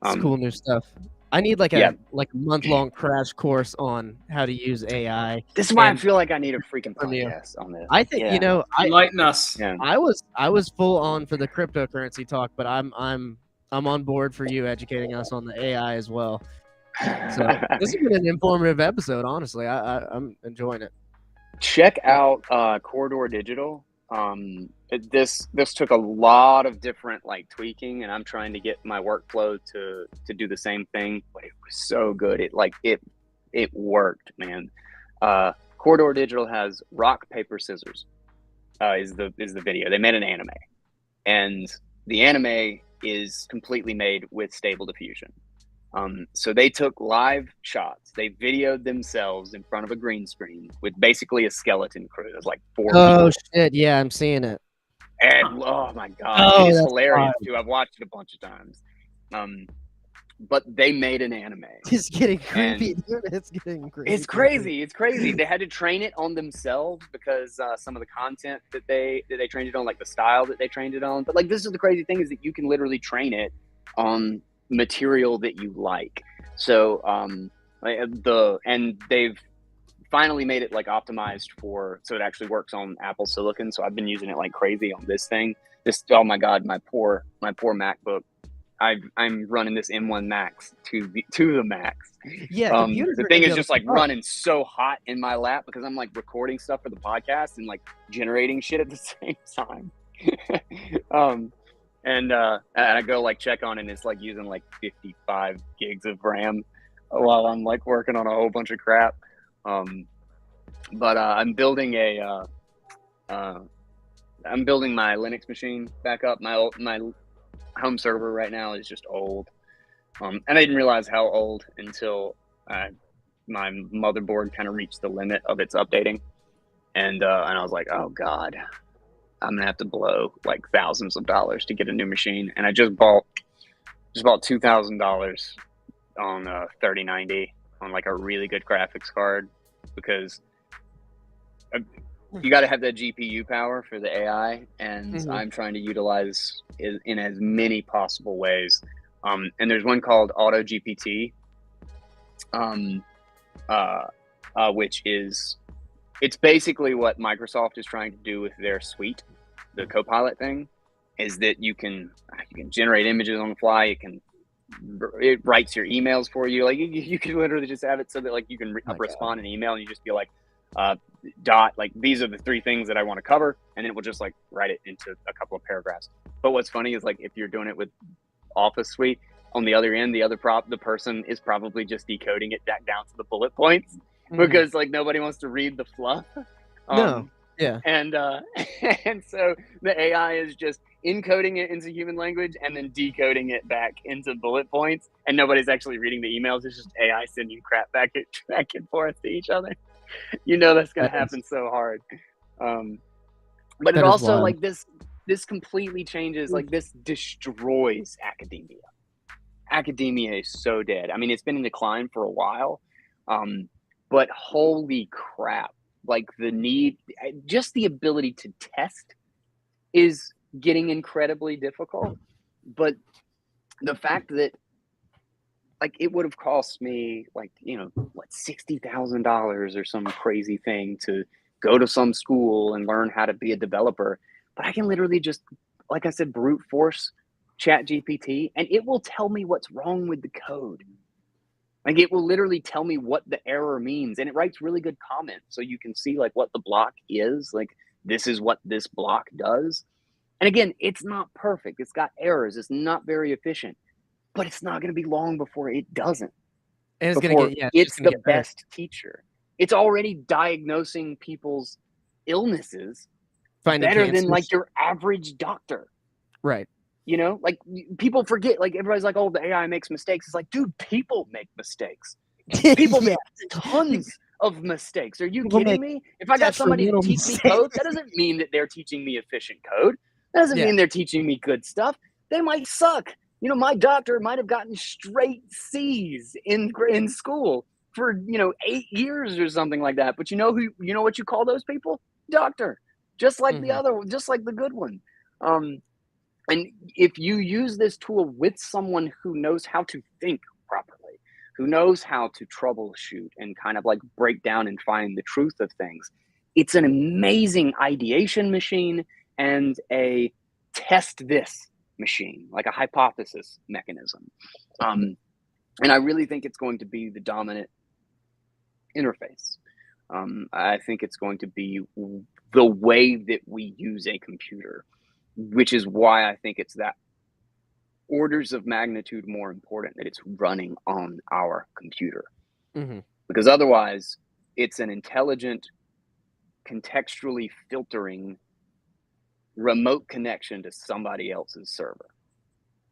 It's cool new stuff. I need like a month-long crash course on how to use AI.
This is why I feel like I need a freaking podcast on this.
I think
enlighten us.
Yeah. I was full on for the cryptocurrency talk, but I'm on board for you educating us on the AI as well. So this has been an informative episode. Honestly, I'm enjoying it.
Check out Corridor Digital. This took a lot of different like tweaking, and I'm trying to get my workflow to do the same thing, but it was so good. It worked, man. Corridor Digital has rock, paper, scissors is the video. They made an anime, and the anime is completely made with Stable Diffusion. So they took live shots. They videoed themselves in front of a green screen with basically a skeleton crew. There's like 4 people.
Oh shit! Yeah, I'm seeing it.
And oh my god, it's hilarious too. I've watched it a bunch of times. But they made an anime.
It's getting creepy, dude. It's getting crazy.
It's crazy. It's crazy. They had to train it on themselves because some of the content that they trained it on, like the style that they trained it on. But like this is the crazy thing is that you can literally train it on material that you like. So and they've finally made it like optimized so it actually works on Apple Silicon. So I've been using it like crazy on this thing. Oh my god, my poor MacBook. I'm running this M1 Max to the max.
Yeah,
the thing is just like running so hot in my lap because I'm like recording stuff for the podcast and like generating shit at the same time. And I go like check on it and it's like using like 55 gigs of RAM. while I'm like working on a whole bunch of crap. But I'm building I'm building my Linux machine back up. My home server right now is just old. And I didn't realize how old until my motherboard kind of reached the limit of its updating. And I was like, oh God, I'm gonna have to blow like thousands of dollars to get a new machine. And I just bought $2,000 on 3090 on like a really good graphics card, because you got to have that GPU power for the AI, and I'm trying to utilize it in as many possible ways. And there's one called Auto GPT, which is, it's basically what Microsoft is trying to do with their suite, the Copilot thing, is that you can generate images on the fly. It writes your emails for you. Like you can literally just have it so that like you can respond an email and you just be like, like these are the 3 things that I want to cover, and then it will just like write it into a couple of paragraphs. But what's funny is like if you're doing it with Office Suite, on the other end, the person is probably just decoding it back down to the bullet points, because like nobody wants to read the fluff.
No. Yeah.
And and so the AI is just encoding it into human language and then decoding it back into bullet points, and nobody's actually reading the emails. It's just AI sending crap back and forth to each other. You know that's gonna happen so hard. But it also like this completely changes, like this destroys academia. Academia is so dead. I mean, it's been in decline for a while, but holy crap, like just the ability to test is getting incredibly difficult. But the fact that like it would have cost me like, what, $60,000 or some crazy thing to go to some school and learn how to be a developer, but I can literally just, like I said, brute force Chat GPT, and it will tell me what's wrong with the code. Like it will literally tell me what the error means, and it writes really good comments so you can see like what the block is. Like this is what this block does. And again, it's not perfect. It's got errors. It's not very efficient, but it's not going to be long before it doesn't.
And it's going to get,
it's the best teacher. It's already diagnosing people's illnesses better than like your average doctor.
Right.
Like people forget, like everybody's like, oh, the AI makes mistakes. It's like, dude, people make mistakes. People make tons of mistakes. Are you kidding me? If I got somebody to teach me code, that doesn't mean that they're teaching me efficient code. That doesn't mean they're teaching me good stuff. They might suck. My doctor might have gotten straight C's in school for 8 years or something like that. But you know what you call those people? Doctor. Just like the other one, just like the good one. And if you use this tool with someone who knows how to think properly, who knows how to troubleshoot and kind of like break down and find the truth of things, it's an amazing ideation machine and a test this machine, like a hypothesis mechanism. And I really think it's going to be the dominant interface. I think it's going to be the way that we use a computer, which is why I think it's that orders of magnitude more important that it's running on our computer. Because otherwise, it's an intelligent, contextually filtering remote connection to somebody else's server.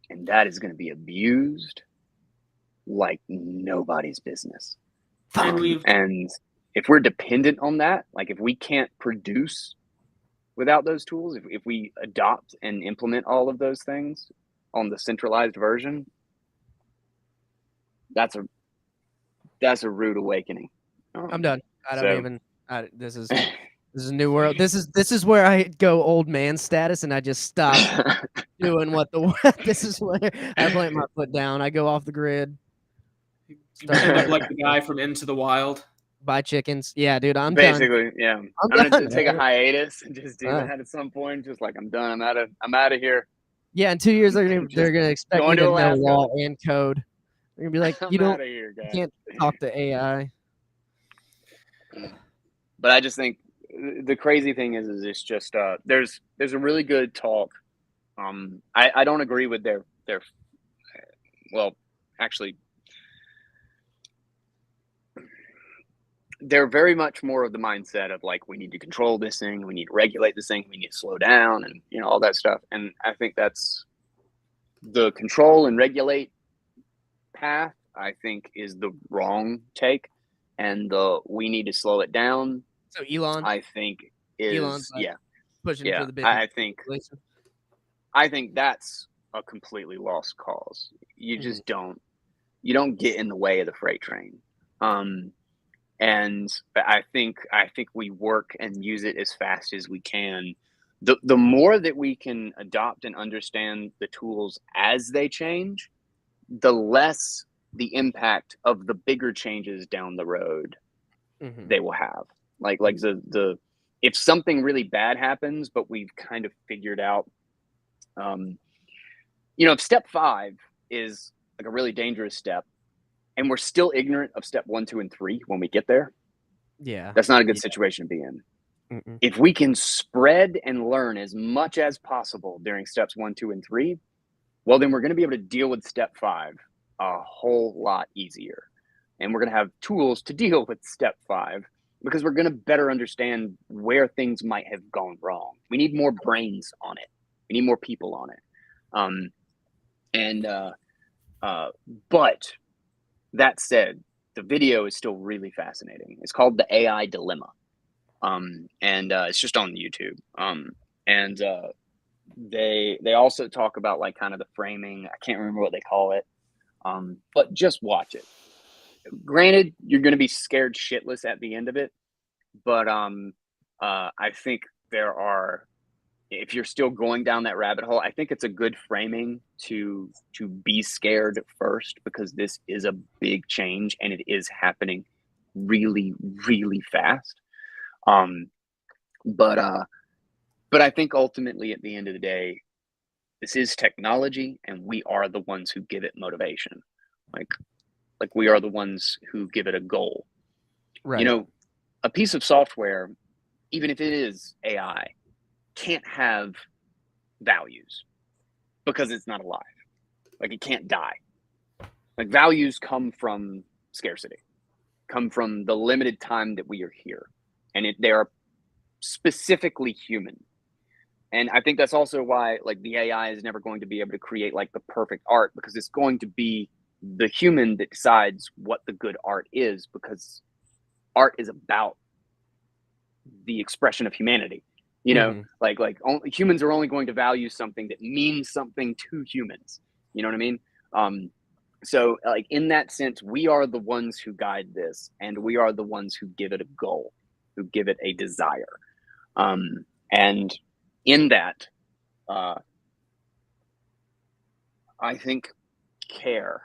And that is going to be abused like nobody's business. And if we're dependent on that, like if we can't produce without those tools, if we adopt and implement all of those things on the centralized version, that's a rude awakening.
I'm done. I don't even. This is a new world. This is where I go old man status, and I just stop doing what this is where I plant my foot down. I go off the grid.
You end up like the guy from Into the Wild.
Buy chickens. Yeah, dude, I'm
basically
done.
Yeah. I'm gonna take a hiatus and just do that at some point. Just like I'm done. I'm out of here.
Yeah, in 2 years they're gonna expect me to know law and code. They're gonna be like, you can't talk to AI.
But I just think the crazy thing is it's just there's a really good talk. I don't agree with their well, actually, they're very much more of the mindset of like, we need to control this thing, we need to regulate this thing, we need to slow down, and all that stuff. And I think that's the control and regulate path, I think, is the wrong take, and the we need to slow it down,
So Elon,
I think, is
Elon's like pushing
yeah.
for the big.
I think that's a completely lost cause. You just don't get in the way of the freight train. And I think we work and use it as fast as we can. The more that we can adopt and understand the tools as they change, the less the impact of the bigger changes down the road they will have. Like the if something really bad happens, but we've kind of figured out, if step 5 is like a really dangerous step, and we're still ignorant of step 1, 2, and 3 when we get there, that's not a good situation to be in. If we can spread and learn as much as possible during steps 1, 2, and 3, well, then we're going to be able to deal with step 5 a whole lot easier. And we're going to have tools to deal with step 5 because we're going to better understand where things might have gone wrong. We need more brains on it. We need more people on it. But that said, the video is still really fascinating. It's called The AI Dilemma. And it's just on YouTube. They also talk about like kind of the framing. I can't remember what they call it. But just watch it. Granted, you're going to be scared shitless at the end of it, but I think there are, if you're still going down that rabbit hole, I think it's a good framing to be scared first, because this is a big change and it is happening really, really fast. But I think ultimately at the end of the day, this is technology, and we are the ones who give it motivation. Like we are the ones who give it a goal.
Right.
A piece of software, even if it is AI, can't have values because it's not alive. Like it can't die. Like values come from scarcity, come from the limited time that we are here, and they are specifically human. And I think that's also why like the AI is never going to be able to create like the perfect art, because it's going to be the human that decides what the good art is, because art is about the expression of humanity. Like humans are only going to value something that means something to humans. You know what I mean? So like in that sense, we are the ones who guide this, and we are the ones who give it a goal, who give it a desire. And in that, I think care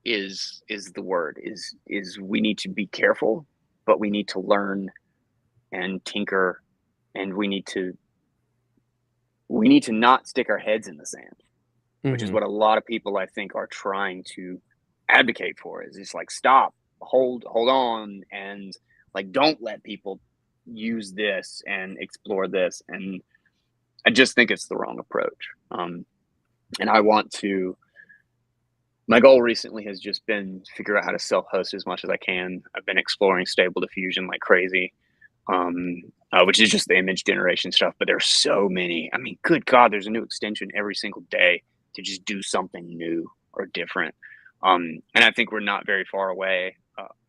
is the word. Is we need to be careful, but we need to learn and tinker, and we need to not stick our heads in the sand, which is what a lot of people I think are trying to advocate for. Is just like, stop, hold on, and like don't let people use this and explore this. And I just think it's the wrong approach. And my goal recently has just been to figure out how to self-host as much as I can. I've been exploring Stable Diffusion like crazy, which is just the image generation stuff. But there's so many. I mean, good God, there's a new extension every single day to just do something new or different. And I think we're not very far away.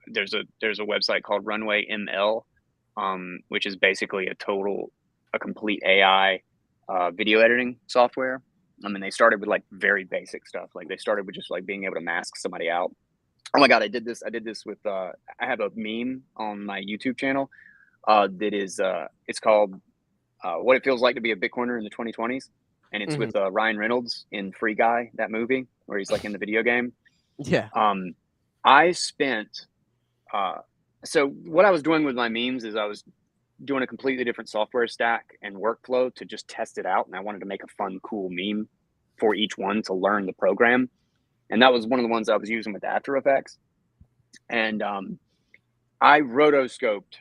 There's a website called Runway ML, which is basically a complete AI video editing software. I mean, they started with like very basic stuff. Like they started with just like being able to mask somebody out. Oh my God, I did this with, I have a meme on my YouTube channel that is, it's called What It Feels Like to Be a Bitcoiner in the 2020s. And it's with Ryan Reynolds in Free Guy, that movie where he's like in the video game.
Yeah.
I spent, so what I was doing with my memes is I was doing a completely different software stack and workflow to just test it out. And I wanted to make a fun, cool meme for each one to learn the program. And that was one of the ones I was using with After Effects. And I rotoscoped,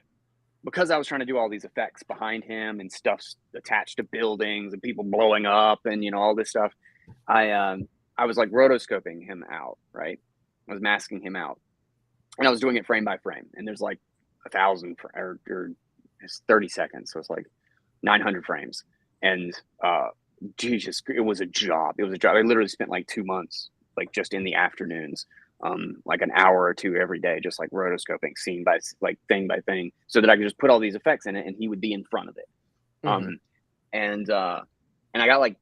because I was trying to do all these effects behind him and stuff attached to buildings and people blowing up and, all this stuff. I was like rotoscoping him out, right? I was masking him out. And I was doing it frame by frame. And there's like 1,000 or it's 30 seconds, so it's like 900 frames. And Jesus, it was a job. It was a job. I literally spent like 2 months, like just in the afternoons, like an hour or two every day, just like rotoscoping scene by like thing by thing, so that I could just put all these effects in it, and he would be in front of it. And I got like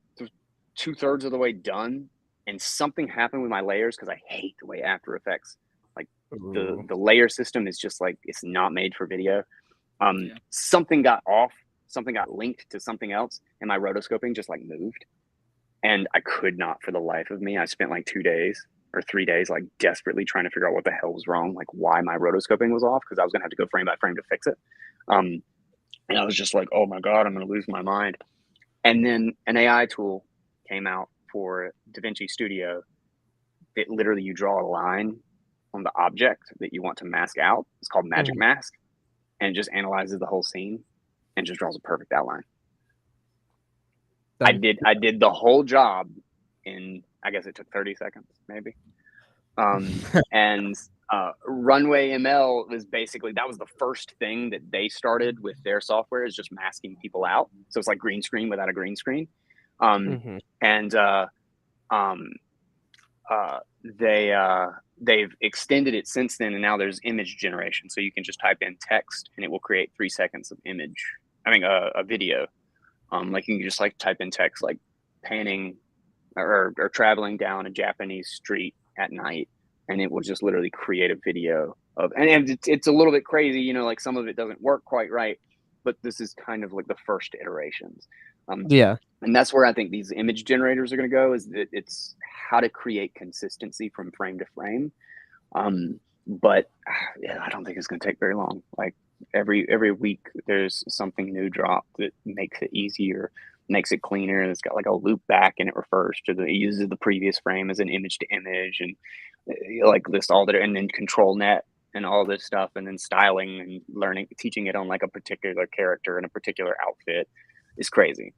2/3 of the way done, and something happened with my layers, because I hate the way After Effects, like the layer system is just like, it's not made for video. Something got off, something got linked to something else, and my rotoscoping just like moved, and I could not for the life of me. I spent like 2 days or 3 days like desperately trying to figure out what the hell was wrong, like why my rotoscoping was off, because I was gonna have to go frame by frame to fix it. And I was just like, oh my God, I'm gonna lose my mind. And then an AI tool came out for DaVinci Studio that literally, you draw a line on the object that you want to mask out. It's called Magic Mask, and it just analyzes the whole scene and just draws a perfect outline. I did the whole job in, I guess it took 30 seconds, maybe. And Runway ML was basically, that was the first thing that they started with their software, is just masking people out. So it's like green screen without a green screen. They've extended it since then, and now there's image generation. So you can just type in text and it will create 3 seconds of image. I mean, a video. Like you can just like type in text, like panning or traveling down a Japanese street at night, and it will just literally create a video of, and it's a little bit crazy, you know, like some of it doesn't work quite right, but this is kind of like the first iterations. And that's where I think these image generators are going to go, is that it's how to create consistency from frame to frame. But yeah, I don't think it's going to take very long. Like every week there's something new dropped that makes it easier, makes it cleaner, and it's got like a loop back, and it refers to it uses the previous frame as an image to image, and like list all that, and then control net and all this stuff, and then styling and teaching it on like a particular character and a particular outfit is crazy.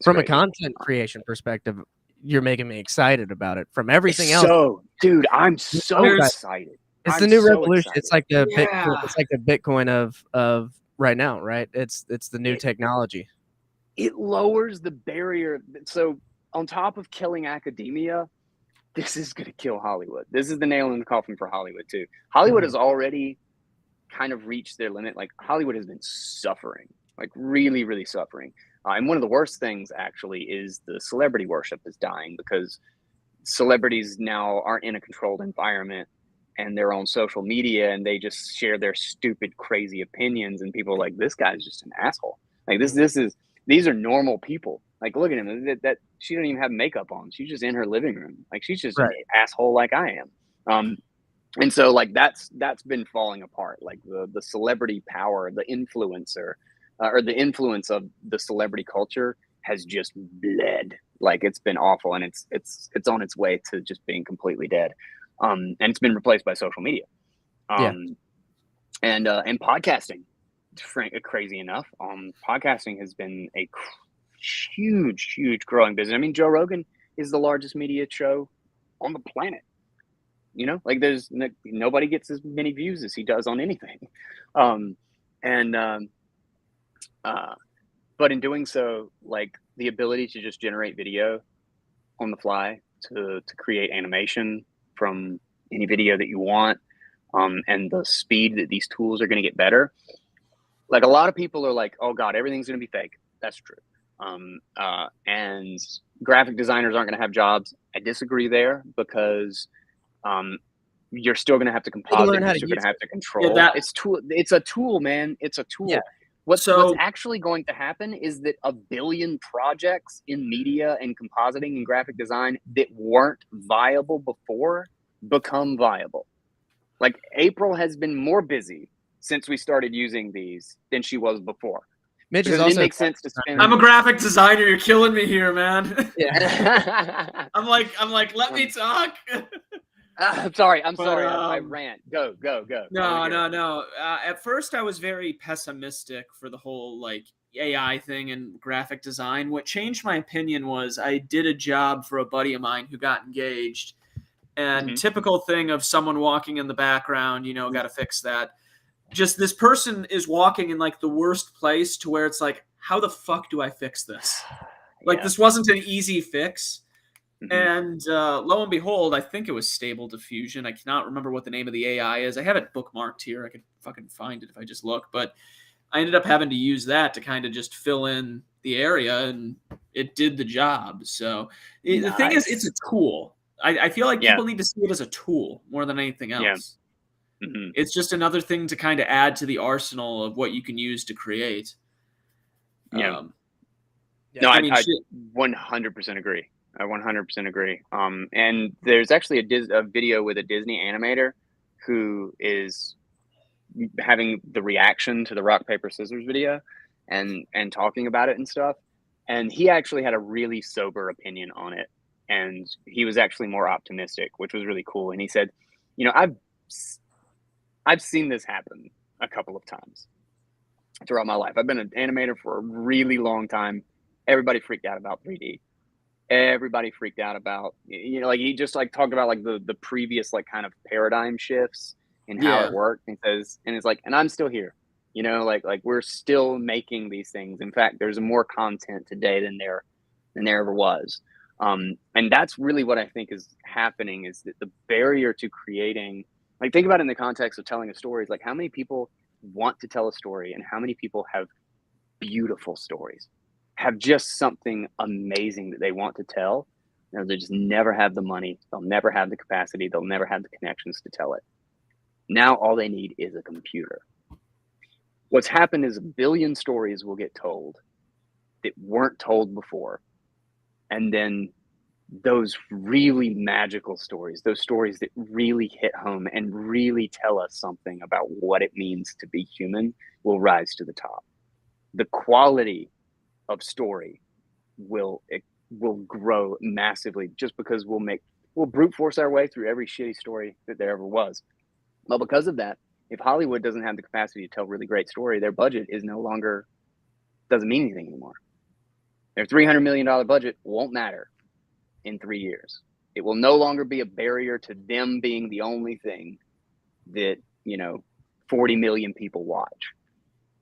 From a content creation perspective, you're making me excited about it. From everything else,
so dude, I'm so excited.
It's the new revolution. It's like the Bitcoin. It's like the Bitcoin of right now, right? It's the new technology.
It lowers the barrier. So on top of killing academia, this is going to kill Hollywood. This is the nail in the coffin for Hollywood too. Hollywood has already kind of reached their limit. Like Hollywood has been suffering, like really, really suffering. And one of the worst things actually is the celebrity worship is dying, because celebrities now aren't in a controlled environment, and they're on social media, and they just share their stupid, crazy opinions, and people are like, this guy's just an asshole. Like these are normal people. Like, look at him. That she don't even have makeup on. She's just in her living room. Like, she's just an asshole like I am. And so like that's been falling apart. Like the celebrity power, the influencer, or the influence of the celebrity culture has just bled. Like it's been awful, and it's on its way to just being completely dead. And it's been replaced by social media. And podcasting, crazy enough. Podcasting has been a huge growing business. I mean, Joe Rogan is the largest media show on the planet. You know, like there's nobody gets as many views as he does on anything. But in doing so, like the ability to just generate video on the fly, to create animation from any video that you want, and the speed that these tools are going to get better. Like a lot of people are like, oh God, everything's going to be fake. That's true. And graphic designers aren't going to have jobs. I disagree there, because you're still going to have to composite. You're going to have to control. It's a tool, man. It's a tool. Yeah. What's actually going to happen is that 1 billion projects in media and compositing and graphic design that weren't viable before become viable. Like April has been more busy since we started using these than she was before.
Mitch is also,
it makes sense to spend.
I'm a graphic designer. You're killing me here, man.
Yeah.
I'm like, let me talk.
I'm sorry. I rant. Go.
No. At first, I was very pessimistic for the whole like AI thing and graphic design. What changed my opinion was I did a job for a buddy of mine who got engaged, and typical thing of someone walking in the background, you know, got to fix that. just this person is walking in like the worst place to where it's like, how the fuck do I fix this? Like, this wasn't an easy fix.
Mhm.
And lo and behold, I think it was Stable Diffusion. I cannot remember what the name of the AI is. I have it bookmarked here. I could fucking find it if I just look. But I ended up having to use that to kind of just fill in the area, and it did the job. So the thing is, it's a tool. I feel like people need to see it as a tool more than anything else.
Yeah. Mm-hmm.
It's just another thing to kind of add to the arsenal of what you can use to create.
Yeah.
Yeah.
No,
I mean,
I
shit.
100% agree. I 100% agree. And there's actually a video with a Disney animator who is having the reaction to the rock, paper, scissors video and talking about it and stuff. And he actually had a really sober opinion on it. And he was actually more optimistic, which was really cool. And he said, you know, I've seen this happen a couple of times throughout my life. I've been an animator for a really long time. Everybody freaked out about 3D. Everybody freaked out about, you know, like he just like talked about like the previous like kind of paradigm shifts and how it worked. And says, and it's like, and I'm still here, you know, like we're still making these things. In fact, there's more content today than there ever was. And that's really what I think is happening, is that the barrier to creating, like, think about it in the context of telling a story, is like how many people want to tell a story and how many people have beautiful stories, have just something amazing that they want to tell. You know, they just never have the money. They'll never have the capacity. They'll never have the connections to tell it. Now all they need is a computer. What's happened is a billion stories will get told that weren't told before. And then those really magical stories, those stories that really hit home and really tell us something about what it means to be human, will rise to the top. The quality of story will grow massively, just because we'll brute force our way through every shitty story that there ever was. Well, because of that, if Hollywood doesn't have the capacity to tell really great story, their budget doesn't mean anything anymore. Their $300 million budget won't matter in 3 years. It will no longer be a barrier to them being the only thing that, you know, 40 million people watch.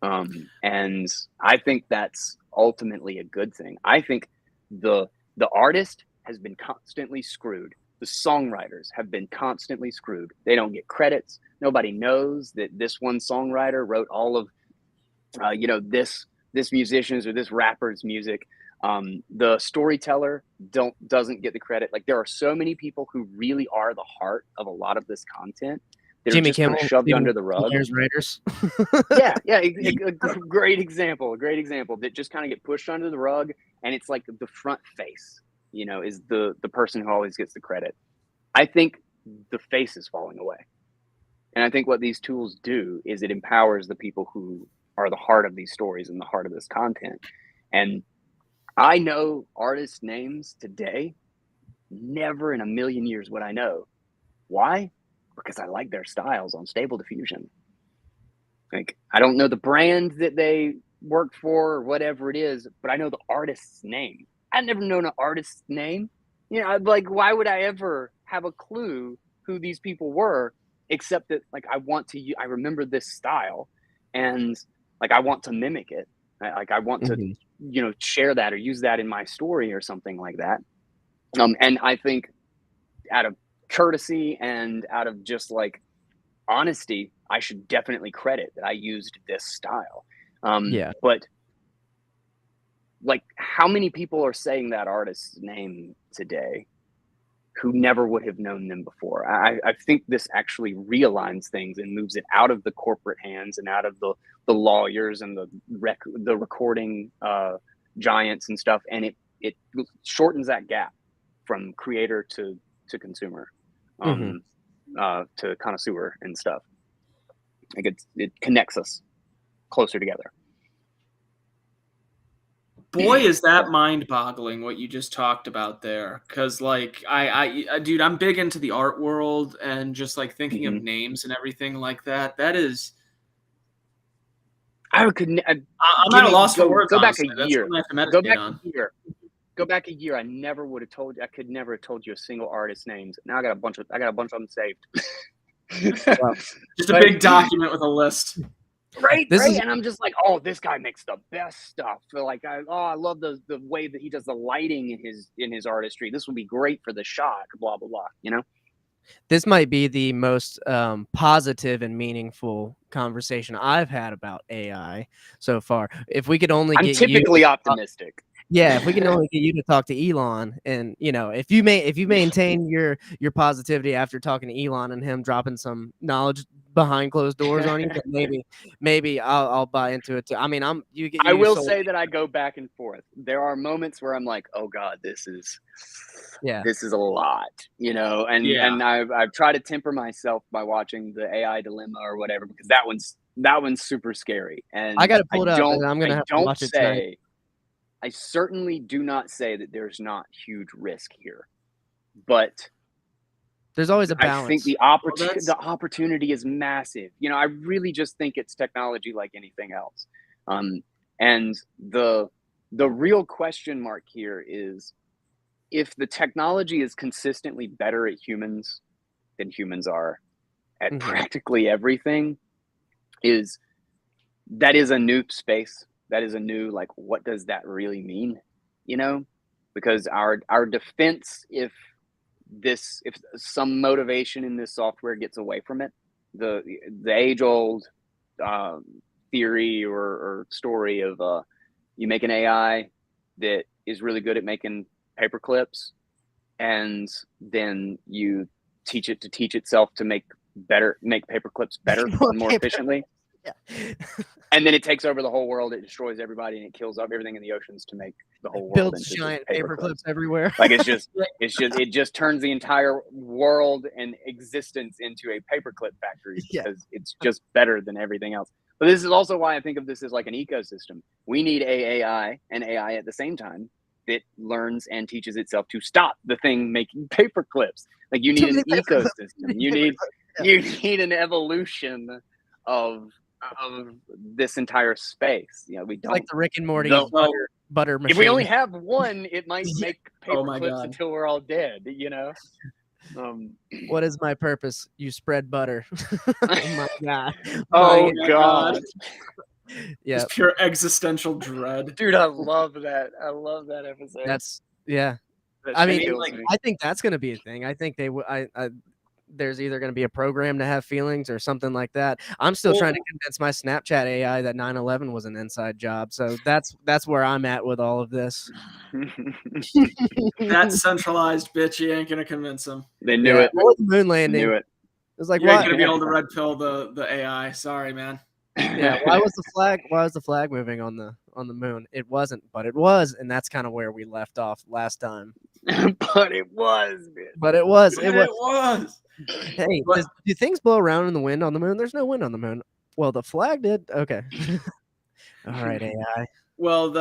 And I think that's ultimately a good thing. I think the artist has been constantly screwed. The songwriters have been constantly screwed. They don't get credits. Nobody knows that this one songwriter wrote all of, you know, this musician's or this rapper's music. The storyteller doesn't get the credit. Like, there are so many people who really are the heart of a lot of this content that
Jimmy
are just kind of
Kimmel,
shoved under the rug.
Writers.
yeah, a great example. A great example that just kind of get pushed under the rug, and it's like the front face, you know, is the person who always gets the credit. I think the face is falling away. And I think what these tools do is it empowers the people who are the heart of these stories and the heart of this content. And I know artists' names today. Never in a million years would I know. Why? Because I like their styles on Stable Diffusion. Like, I don't know the brand that they worked for or whatever it is, but I know the artist's name. I've never known an artist's name. You know, like, why would I ever have a clue who these people were, except that, like, I remember this style, and like, I want to mimic it. I want to, you know, share that or use that in my story or something like that. And I think out of courtesy and out of just like honesty, I should definitely credit that I used this style. But like, how many people are saying that artist's name today who never would have known them before? I think this actually realigns things and moves it out of the corporate hands and out of the lawyers and the recording giants and stuff, and it shortens that gap from creator to consumer, to connoisseur and stuff. Like, it connects us closer together.
Boy, is that mind-boggling what you just talked about there. Because, like, I dude, I'm big into the art world and just like thinking of names and everything like that. That is,
I'm
at a loss for words.
Go back
honestly.
a year.
That's something I have to meditate on.
Go back a year. I never would have told you. I could never have told you a single artist's names. Now I got a bunch of them saved.
Well,
Just a big document with a list.
Right.
This is-
And I'm just like, oh, this guy makes the best stuff. Like, I love the way that he does the lighting in his artistry. This would be great for the shot. Blah blah blah. You know.
this might be the most positive and meaningful conversation I've had about AI so far. If we could only
I'm
get
typically optimistic.
Yeah, if we can only get you to talk to Elon, and if you maintain your positivity after talking to Elon and him dropping some knowledge behind closed doors on you, then maybe I'll buy into it too. I mean,
I will say that I go back and forth. There are moments where I'm like, oh God, this is a lot, and I've tried to temper myself by watching the AI Dilemma or whatever, because that one's super scary. And
I got to pull it up, and I'm gonna have to watch it tonight.
I certainly do not say that there's not huge risk here, but
there's always a balance.
I think the opportunity is massive. I really just think it's technology like anything else. And the real question mark here is, if the technology is consistently better at humans than humans are at practically everything, that is a new space. That is a new, like, what does that really mean? Because our defense, if some motivation in this software gets away from it, the age old theory or story of you make an AI that is really good at making paper clips, and then you teach it to teach itself to make paper clips better and more efficiently. Yeah. And then it takes over the whole world. It destroys everybody, and it kills up everything in the oceans to make the whole world
builds
into
giant
paper
clips everywhere.
Like it just turns the entire world and existence into a paperclip factory, because it's just better than everything else. But this is also why I think of this as like an ecosystem. We need AI and AI at the same time that learns and teaches itself to stop the thing making paper clips. Like, you need an ecosystem. You need an evolution of this entire space. We don't,
like the Rick and Morty butter machine.
If we only have one, it might make paper clips until we're all dead.
What is my purpose? You spread butter. Oh my God.
Oh God.
Yeah.
It's pure existential dread.
Dude, I love that. I love that episode.
I mean, I think that's going to be a thing. I think there's either going to be a program to have feelings or something like that. I'm still trying to convince my Snapchat AI that 9/11 was an inside job. So that's where I'm at with all of this.
That centralized bitch, you ain't going to convince them.
They knew it.
Or the moon landing.
They knew it.
It was like,
you ain't going to be able to red pill the AI. Sorry, man.
Yeah. Why was the flag moving on the moon? It wasn't, but it was, and that's kind of where we left off last time.
But it was.
Hey, do things blow around in the wind on the moon? There's no wind on the moon. Well, the flag did. Okay. All right, AI.
Well,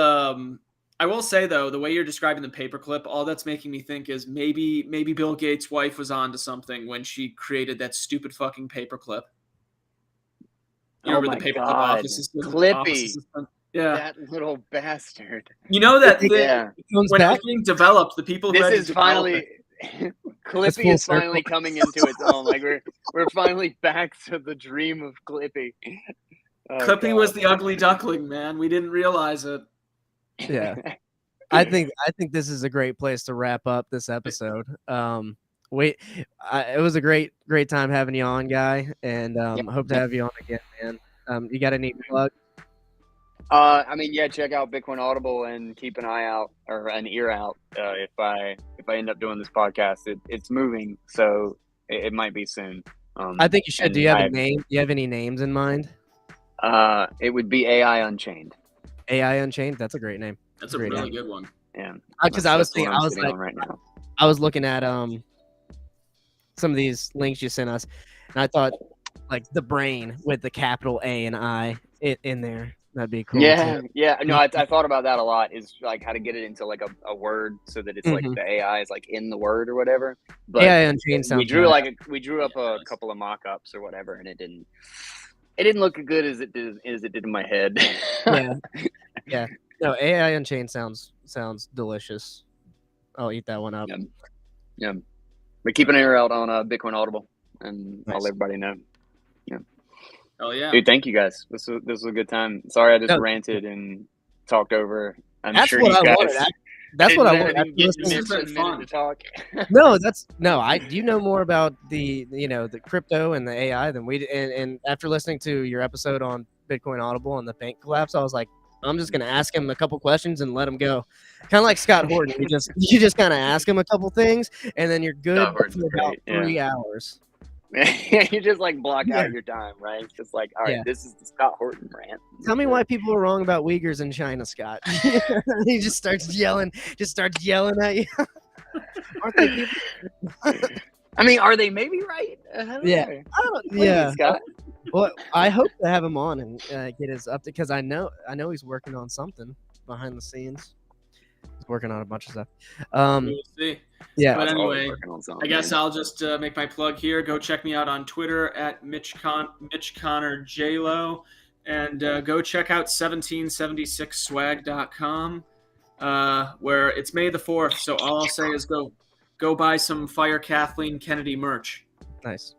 I will say, though, the way you're describing the paperclip, all that's making me think is maybe Bill Gates' wife was onto something when she created that stupid fucking paperclip. You remember the paperclip office system?
Clippy.
Yeah.
That little bastard.
You know that thing,
when
it was being developed, the people who
is finally Clippy is finally coming into its own. Like, we're finally back to the dream of Clippy.
Clippy was the ugly duckling, man. We didn't realize it.
Yeah. I think this is a great place to wrap up this episode. It was a great time having you on, Guy, and hope to have you on again, man. You got any plug?
I mean, check out Bitcoin Audible and keep an eye out, or an ear out, if I end up doing this podcast. It's moving, so it might be soon.
I think you should. Do you have a name? Do you have any names in mind?
It would be AI Unchained.
AI Unchained. That's a great name.
That's a really good one.
Yeah.
Because I was thinking,
right now.
I was looking at some of these links you sent us, and I thought, like, the brain with the capital A and I in there. That'd be cool.
Yeah. No, I thought about that a lot. Is like how to get it into like a word so that it's like the AI is like in the word or whatever. But
AI Unchained sounds.
We drew up a couple of mock-ups or whatever, and it didn't look as good as it did in my head.
Yeah. No, AI Unchained sounds delicious. I'll eat that one up.
Yeah. But keep an ear out on Bitcoin Audible. and
Nice.
I'll let everybody know.
Oh yeah.
Dude, thank you guys. This was a good time. Sorry I just
No.
ranted and talked over. I'm
That's
sure
what
you
I
guys.
wanted. That's what I wanted.
didn't
After
even get
listening-
This has
a
been
minute
fun.
to talk.
No, I you know more about the the crypto and the AI than we and after listening to your episode on Bitcoin Audible and the bank collapse, I was like, I'm just gonna ask him a couple questions and let him go. Kind of like Scott Horton. You just kind of ask him a couple things and then you're good
Scott Horton's
for about
great, yeah.
3 hours.
You just like block
Yeah.
out your time, right? It's just like, all right,
Yeah.
this is the Scott Horton rant.
Tell me why people are wrong about Uyghurs in China, Scott. He just starts yelling at you. Aren't they people?
I mean, are they maybe right? I don't
Yeah.
know.
Yeah.
Yeah, Scott.
Well, I hope to have him on and get his update because I know he's working on something behind the scenes. He's working on a bunch of stuff.
We'll see.
Yeah.
But
Scott's always
anyway,
working on something,
I guess
man.
I'll just make my plug here. Go check me out on Twitter at Mitch Connor JLo, and go check out 1776swag.com, where it's May the 4th. So all I'll say is go buy some Fire Kathleen Kennedy merch.
Nice.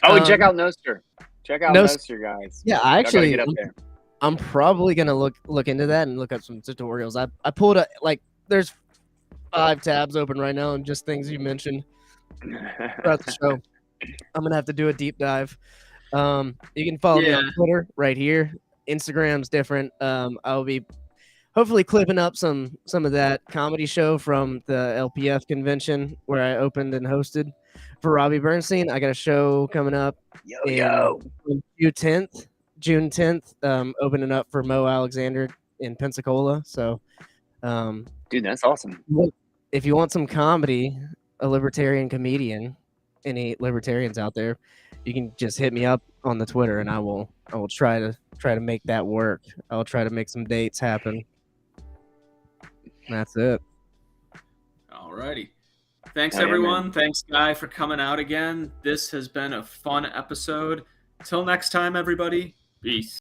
Oh, and check out Noster. Check out
Noster.
Noster, guys.
Yeah, I
Y'all gotta
actually
get up there.
I'm probably gonna look into that and look up some tutorials. I pulled there's 5 tabs open right now and just things you mentioned throughout the show. I'm gonna have to do a deep dive. You can follow me on Twitter right here. Instagram's different. I'll be hopefully clipping up some of that comedy show from the LPF convention where I opened and hosted for Robbie Bernstein. I got a show coming up
Yo.
on June 10th, opening up for Mo Alexander in Pensacola. So,
Dude, that's awesome.
if you want some comedy, a libertarian comedian, any libertarians out there, you can just hit me up on the Twitter, and I will try to make that work. I'll try to make some dates happen. That's it.
Alrighty. Thanks,
Oh, yeah,
everyone.
man.
Thanks, Guy, for coming out again. This has been a fun episode. Till next time, everybody. Peace.